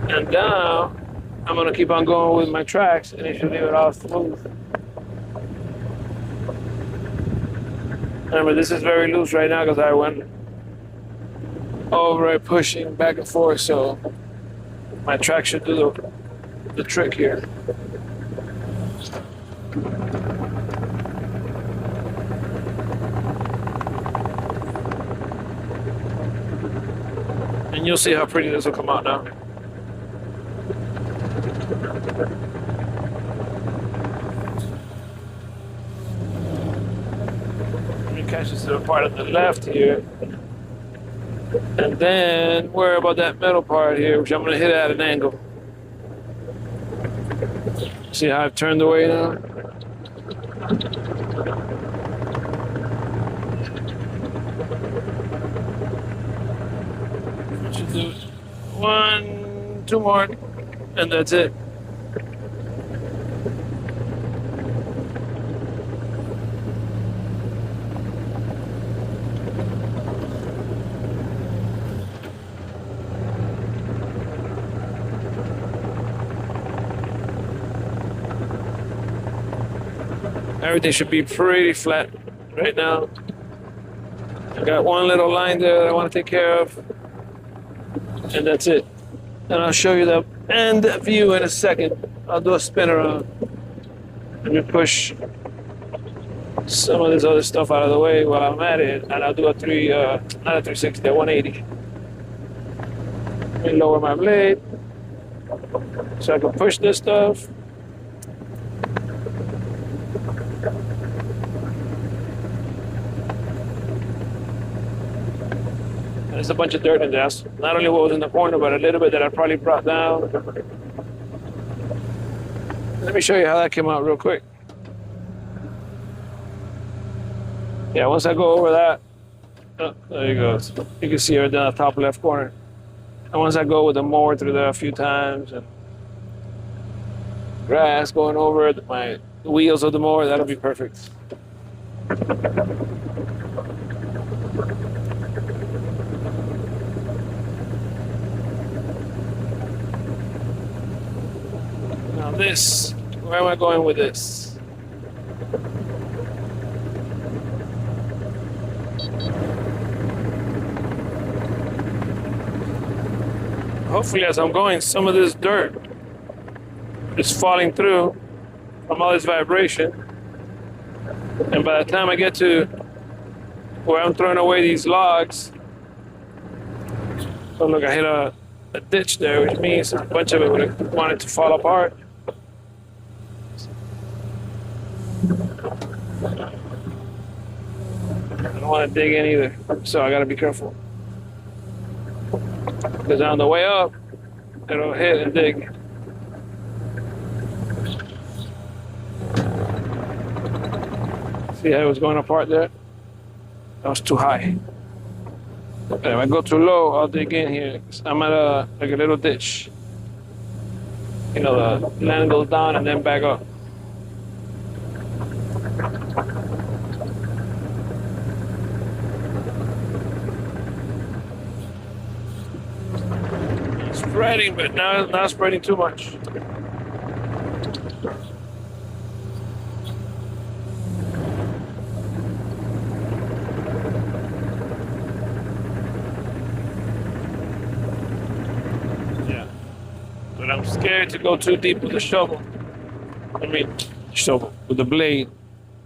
And down. I'm gonna keep on going with my tracks and it should leave it all smooth. Remember, this is very loose right now because I went over it, pushing back and forth, so my track should do the trick here. And you'll see how pretty this will come out now. Let me catch this to the part on the left here. And then worry about that middle part here, which I'm gonna hit at an angle. See how I've turned away now? Should do 1, 2 more, and that's it. Everything should be pretty flat right now. I got one little line there that I want to take care of, and that's it. And I'll show you the end view in a second. I'll do a spin around. Let me push some of this other stuff out of the way while I'm at it, and I'll do a not a 360, a 180. Let me lower my blade so I can push this stuff. There's a bunch of dirt in there. Not only what was in the corner, but a little bit that I probably brought down. Let me show you how that came out real quick. Yeah, once I go over that, oh, there you go. You can see it down the top left corner. And once I go with the mower through there a few times, and grass going over it, my wheels of the mower, that'll be perfect. Now this, where am I going with this? Hopefully as I'm going, some of this dirt is falling through from all this vibration. And by the time I get to where I'm throwing away these logs, oh look, I hit a ditch there, which means a bunch of it would have wanted to fall apart. I don't want to dig in either, so I got to be careful. Because on the way up, it'll hit and dig. See how it was going apart there? That was too high. If I go too low, I'll dig in here. I'm at like a little ditch. You know, the land goes down and then back up. It's spreading, but now it's not spreading too much. But I'm scared to go too deep with the shovel. I mean, shovel, with the blade,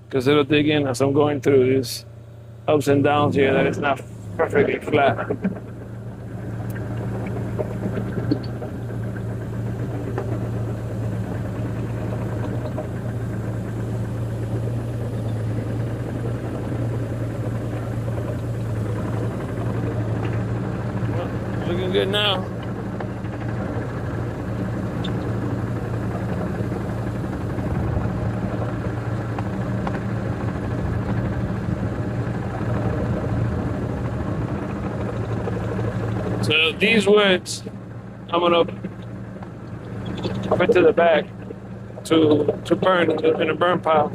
because it'll dig in as I'm going through these ups and downs here that it's not perfectly flat. Well, looking good now. So these woods, I'm gonna put to the back to burn in a burn pile.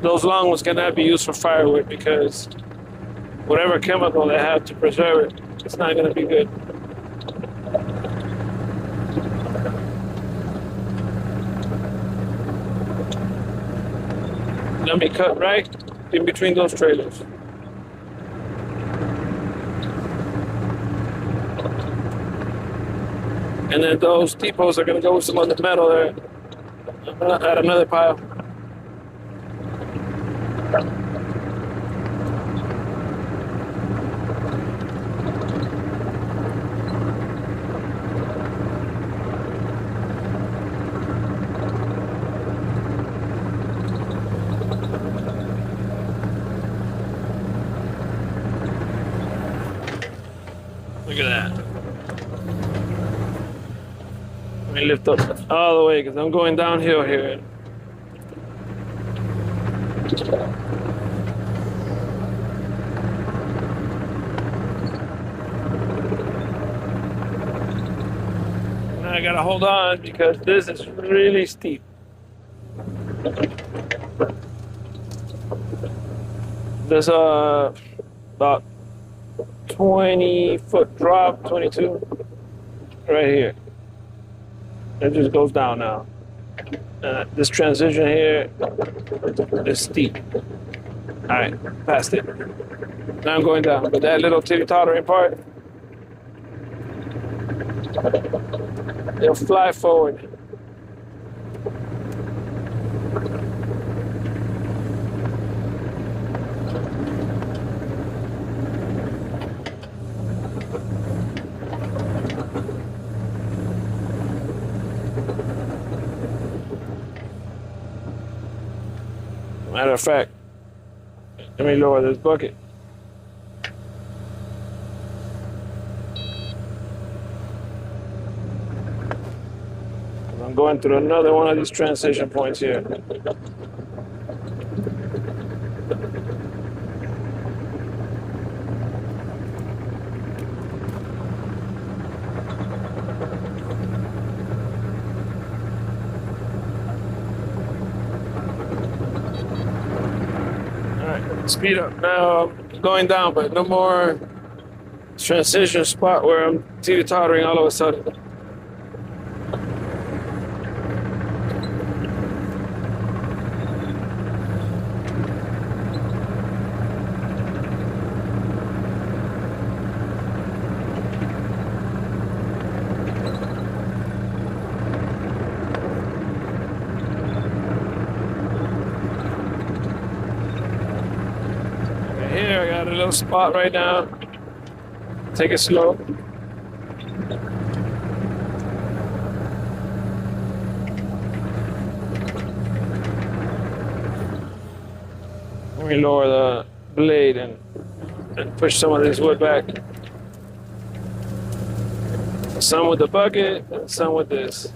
Those long ones cannot be used for firewood because whatever chemical they have to preserve it, it's not gonna be good. Let me cut right in between those trailers. And then those T-posts are gonna go with some other metal there. I'm gonna add another pile. Look at that. Let me lift up all the way because I'm going downhill here. Now I gotta hold on because this is really steep. There's about 20-foot drop, 22, right here. It just goes down now. This transition here is steep. All right, past it. Now I'm going down, but that little teeter-tottering part, it'll fly forward. Matter of fact, let me lower this bucket. I'm going through another one of these transition points here. Speed up. Now I'm going down, but no more transition spot where I'm teeter-tottering all of a sudden. Here, I got a little spot right now. Take it slow. Let me lower the blade and push some of this wood back. Some with the bucket, and some with this.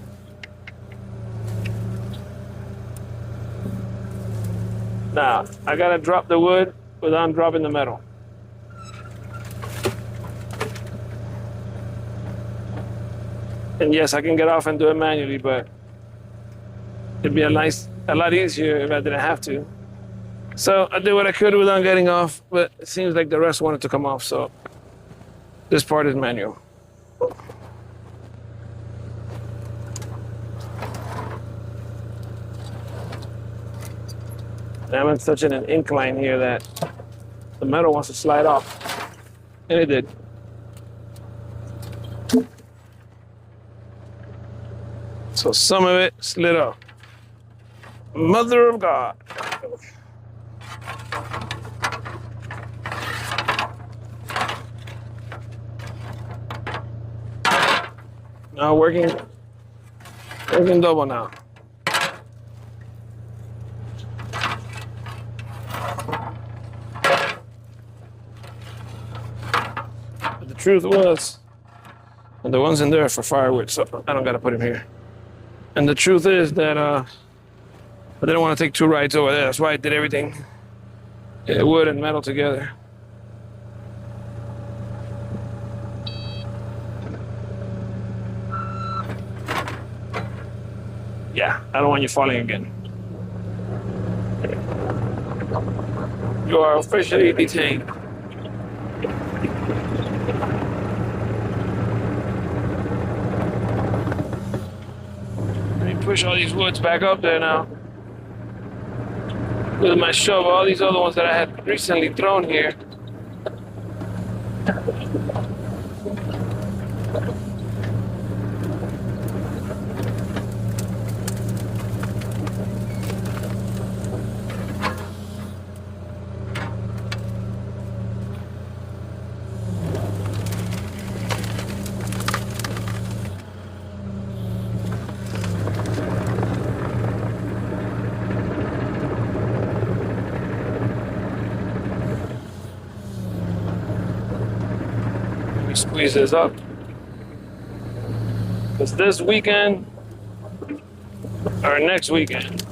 Now, I gotta drop the wood without dropping the metal. And yes, I can get off and do it manually, but it'd be a lot easier if I didn't have to. So I did what I could without getting off, but it seems like the rest wanted to come off, so this part is manual. I'm in such an incline here that the metal wants to slide off, and it did. So some of it slid off. Mother of God. Now working double now. But the truth was, and the ones in there are for firewood, so I don't gotta put them here. And the truth is that I didn't want to take two rides over there. That's why I did everything wood and metal together. Yeah, I don't want you falling again. You are officially detained. Let me push all these woods back up there now. with my shovel. All these other ones that I had recently thrown here. Squeeze this up, because this weekend or next weekend,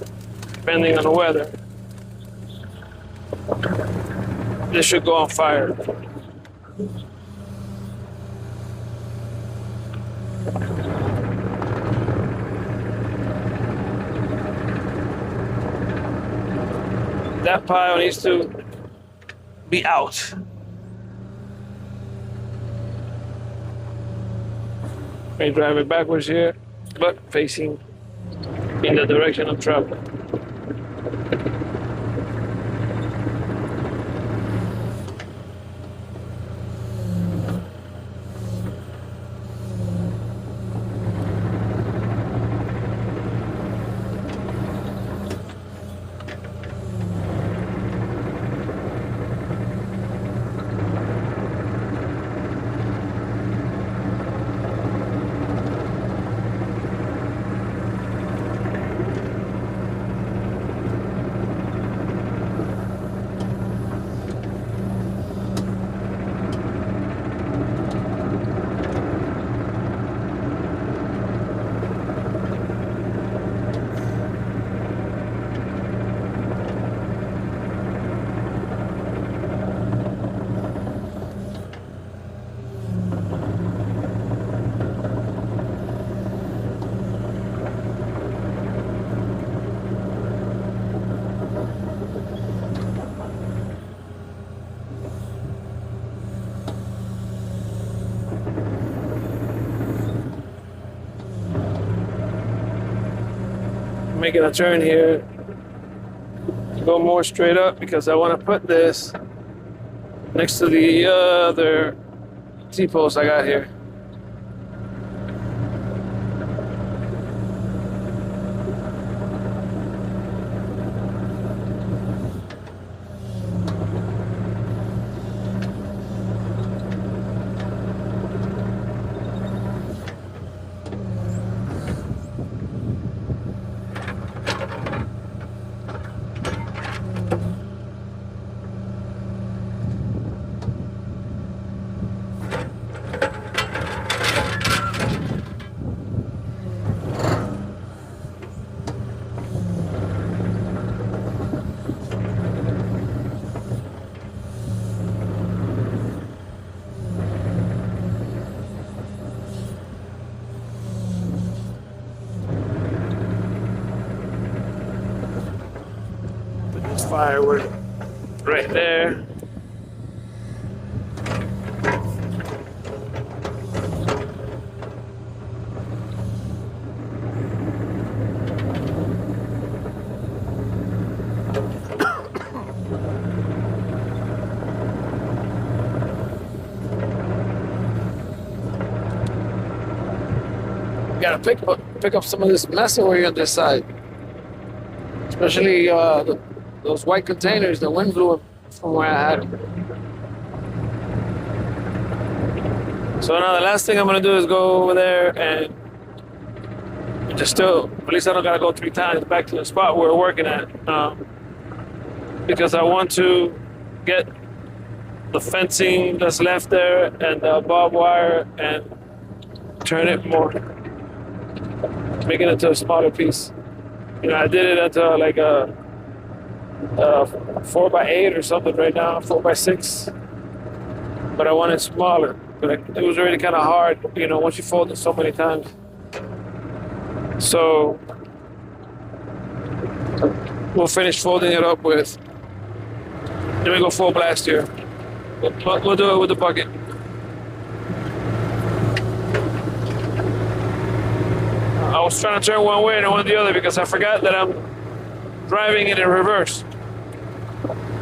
depending on the weather, this should go on fire. That pile needs to be out. May drive it backwards here, but facing in the direction of travel. Making a turn here to go more straight up because I want to put this next to the other T-post I got here. Firework right there. Gotta pick up some of this masonry on this side, especially those white containers. The wind blew them from where I had them. So now the last thing I'm gonna do is go over there and just still, at least I don't gotta go 3 times back to the spot we're working at, because I want to get the fencing that's left there and the barbed wire and turn it more, make it into a smaller piece. You know, I did it into like a 4x8 or something right now, 4x6, but I want it smaller. But it was already kind of hard, you know, once you fold it so many times. So we'll finish folding it up with, let me go full blast here. We'll do it with the bucket. I was trying to turn one way and I went the other because I forgot that I'm driving it in reverse.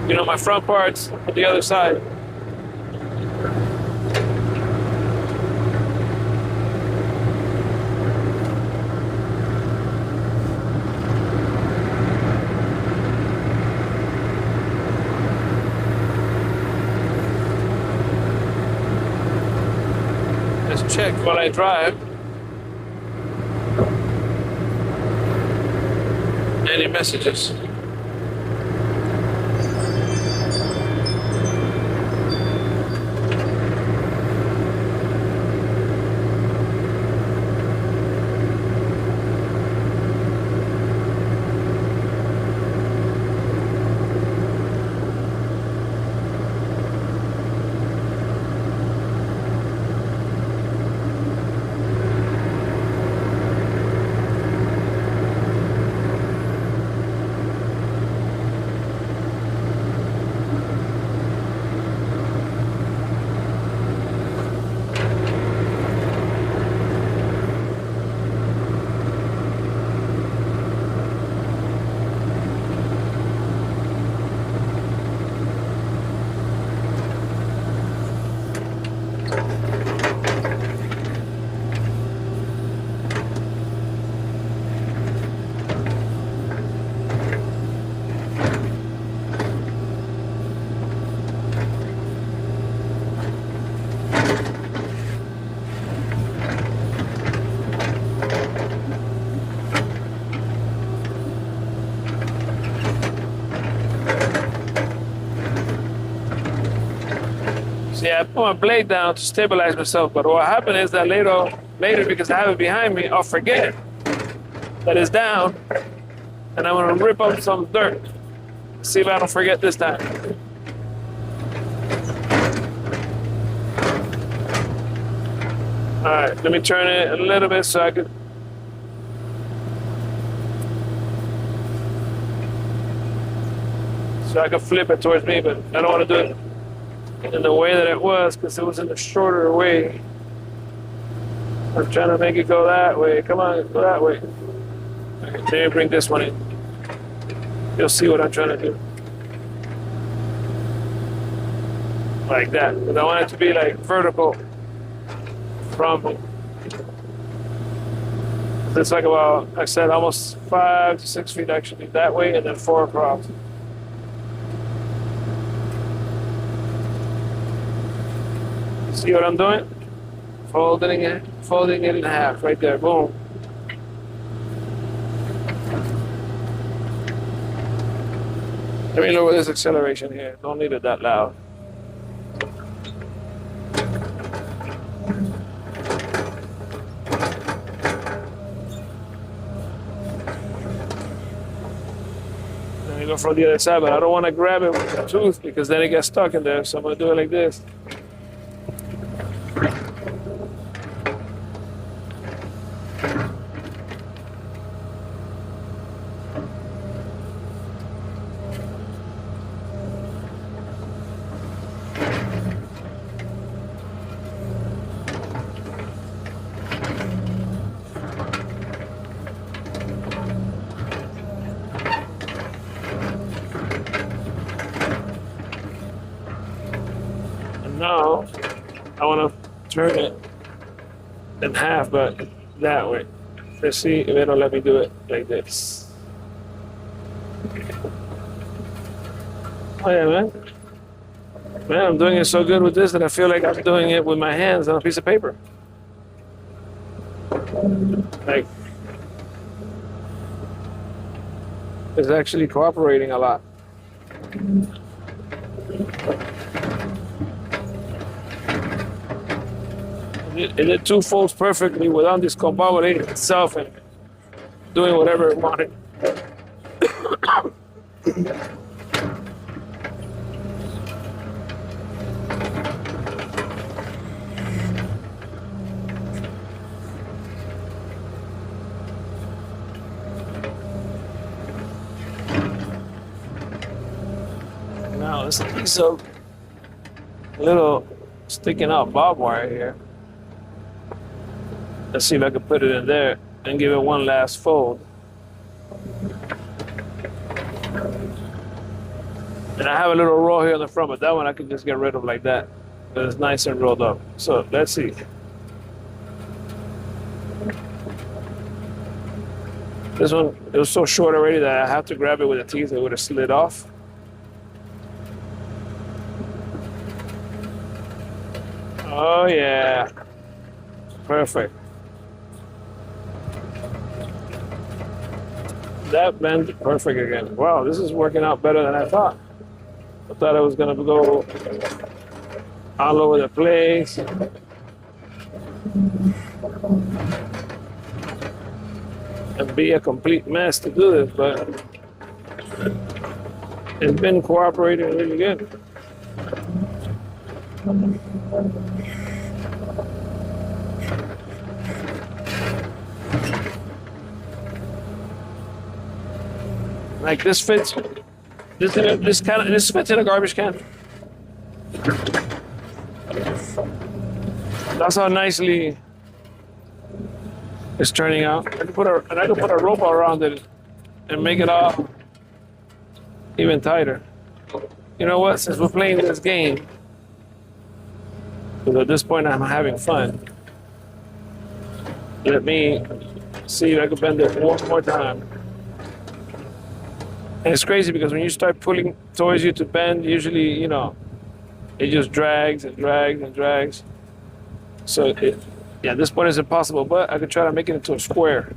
You know, my front part's on the other side. Let's check while I drive. Any messages? See, I put my blade down to stabilize myself, but what happened is that later, because I have it behind me, I'll forget that it's down, and I'm gonna rip up some dirt. See if I don't forget this time. All right, let me turn it a little bit so I can. So I can flip it towards me, but I don't want to do it in the way that it was because it was in the shorter way. I'm trying to make it go that way. Come on, go that way. Okay, let me bring this one in. You'll see what I'm trying to do. Like that. Because I want it to be like vertical from me. It's like about, like I said, almost 5 to 6 feet actually that way, and then 4 across. See what I'm doing? Folding it in half right there. Boom. Let me lower this acceleration here. Don't need it that loud. Let me go from the other side, but I don't want to grab it with the tooth because then it gets stuck in there. So I'm going to do it like this. Now, I want to turn it in half, but that way. Let's see if it'll let me do it like this. Oh yeah, man. Man, I'm doing it so good with this that I feel like I'm doing it with my hands on a piece of paper. Like, it's actually cooperating a lot. It did 2 folds perfectly without discombobulating itself and doing whatever it wanted. Now there's a piece of little sticking out barbed wire here. Let's see if I can put it in there and give it one last fold. And I have a little roll here on the front, but that one I can just get rid of like that. But it's nice and rolled up. So let's see. This one, it was so short already that I have to grab it with the teeth. It would have slid off. Oh yeah, perfect. That bent perfect again. Wow, this is working out better than I thought. I thought it was gonna go all over the place. And be a complete mess to do this, but it's been cooperating really good. Like this fits. This fits in a garbage can. That's how nicely it's turning out. I can put a rope around it and make it all even tighter. You know what? Since we're playing this game, because at this point I'm having fun, let me see if I can bend it one more time. And it's crazy because when you start pulling towards you to bend, usually, you know, it just drags and drags and drags. So yeah, this point is impossible, but I could try to make it into a square.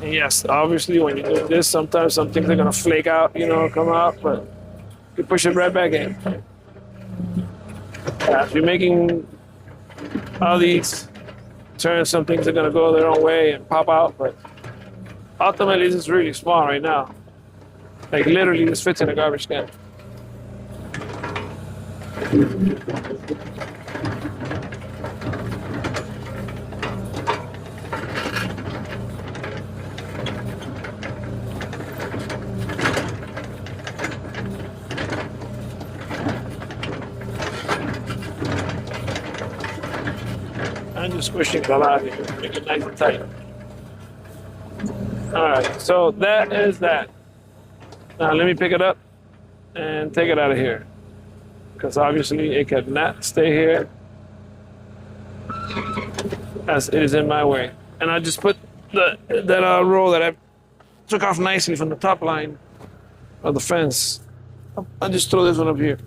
And yes, obviously when you do this, sometimes some things are gonna flake out, you know, come out, but you push it right back in. If you're making all these turns, some things are gonna go their own way and pop out, but ultimately this is really small right now. Like literally this fits in a garbage can. I'm just squishing the lot here, make it nice and tight. All right, so that is that. Now let me pick it up and take it out of here, because obviously it cannot stay here as it is in my way. And I just put that roll that I took off nicely from the top line of the fence. I'll just throw this one up here.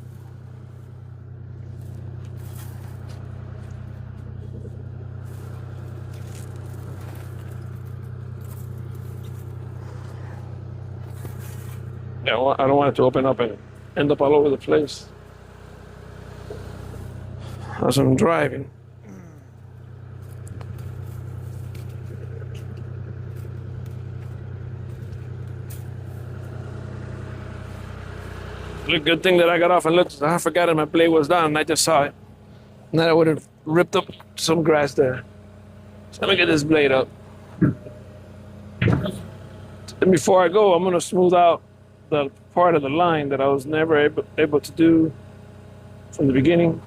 Yeah, well, I don't want it to open up and end up all over the place as I'm driving. Look, good thing that I got off and looked. I forgot that my blade was down and I just saw it. And then I would have ripped up some grass there. So let me get this blade up. And before I go, I'm gonna smooth out the part of the line that I was never able to do from the beginning.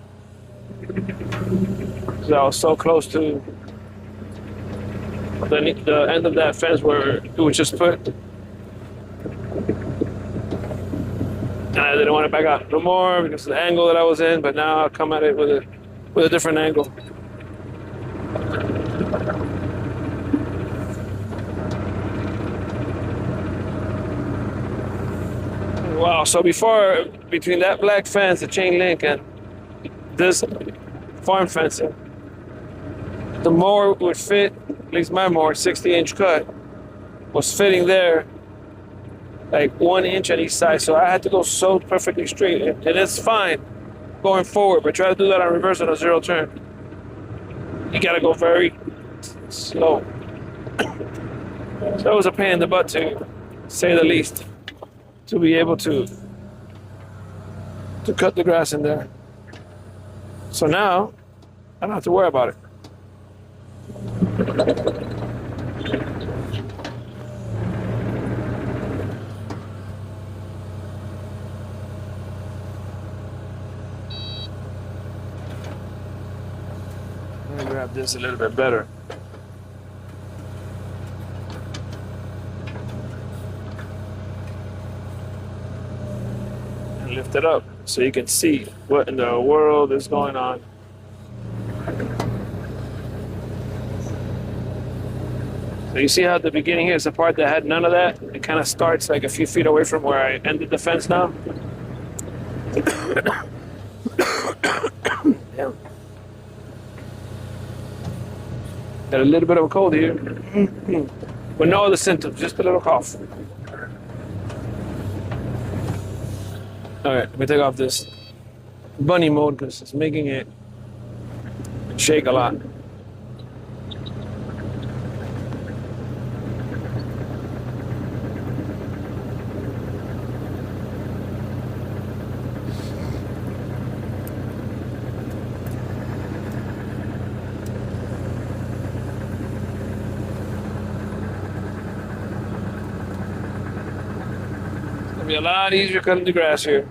Because I was so close to the end of that fence where it was just put. And I didn't want to back out no more because of the angle that I was in, but now I'll come at it with a different angle. Wow, so between that black fence, the chain link, and this farm fencing, the mower would fit, at least my mower, 60-inch cut, was fitting there like 1 inch on each side. So I had to go so perfectly straight, and it's fine going forward, but try to do that on reverse on a zero turn. You gotta go very slow. So it was a pain in the butt, to say the least, to be able to cut the grass in there. So now I don't have to worry about it. grab this a little bit better. And lift it up so you can see what in the world is going on. So you see how at the beginning here is the part that had none of that? It kind of starts like a few feet away from where I ended the fence now. Damn. Got a little bit of a cold here. But no other symptoms, just a little cough. All right, let me take off this bunny mode because it's making it shake a lot. Be a lot easier cutting the grass here.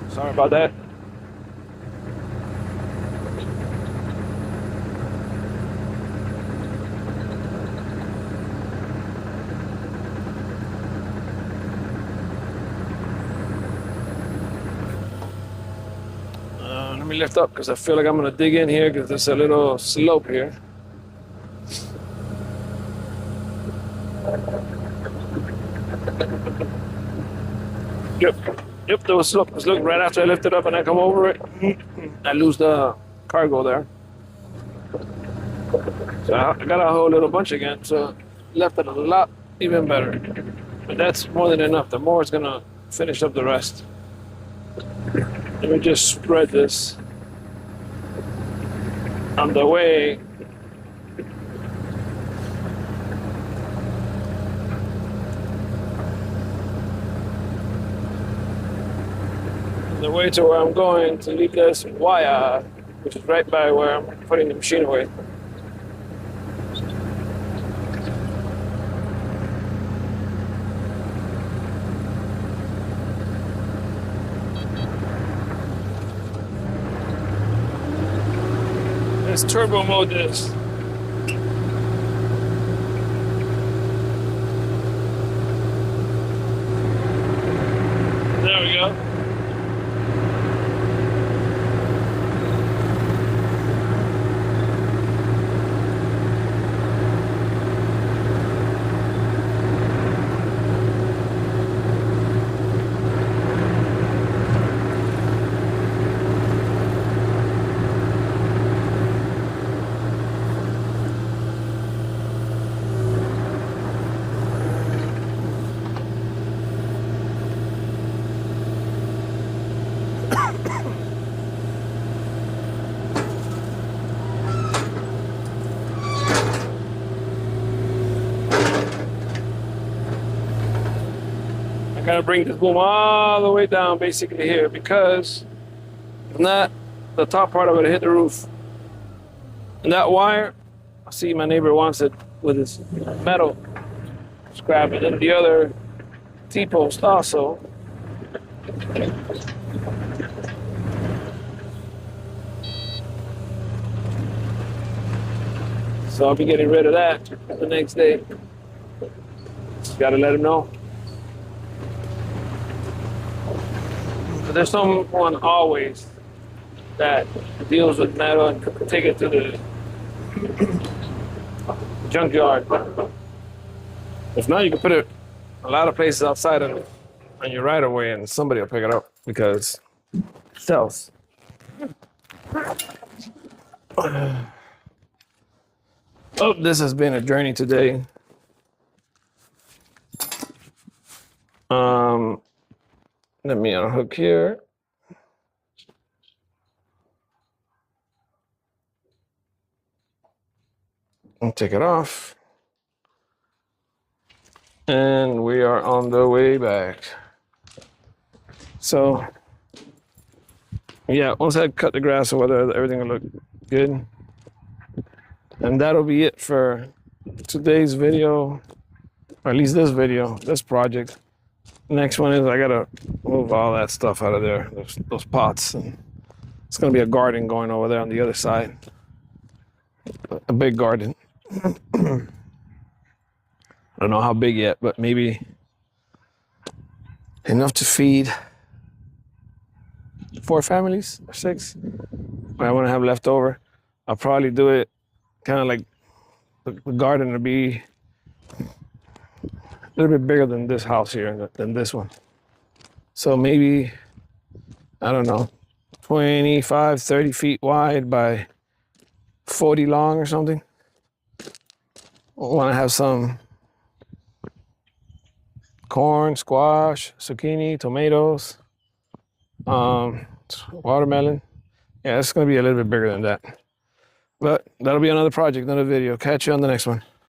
Sorry about that. Let me lift up because I feel like I'm going to dig in here because there's a little slope here. Yep, there was slope. Look, right after I lift it up and I come over it, I lose the cargo there. So I got a whole little bunch again, so left it a lot even better. But that's more than enough. The more is gonna finish up the rest. Let me just spread this on the way. The way to where I'm going to leave this wire, which is right by where I'm putting the machine away. Let's turbo mode this. There we go. Gotta bring this boom all the way down basically here because if not, the top part of it hit the roof. And that wire, I see my neighbor wants it with his metal scrap it. And the other T-post also. So I'll be getting rid of that the next day. Just gotta let him know. But there's someone always that deals with metal and can take it to the junkyard. If not, you can put it a lot of places outside on your right of way and somebody will pick it up because it sells. Oh, this has been a journey today. Let me unhook here. and take it off. And we are on the way back. So, yeah, once I cut the grass or whether everything will look good. And that'll be it for today's video, or at least this video, this project. Next one is I gotta move all that stuff out of there, those pots. And it's gonna be a garden going over there on the other side. A big garden. I don't know how big yet, but maybe enough to feed 4 families or 6. What I want to have left over. I'll probably do it kind of like the garden to be a little bit bigger than this house here, than this one. So maybe, I don't know, 25, 30 feet wide by 40 long or something. I want to have some corn, squash, zucchini, tomatoes, watermelon. Yeah, it's going to be a little bit bigger than that. But that'll be another project, another video. Catch you on the next one.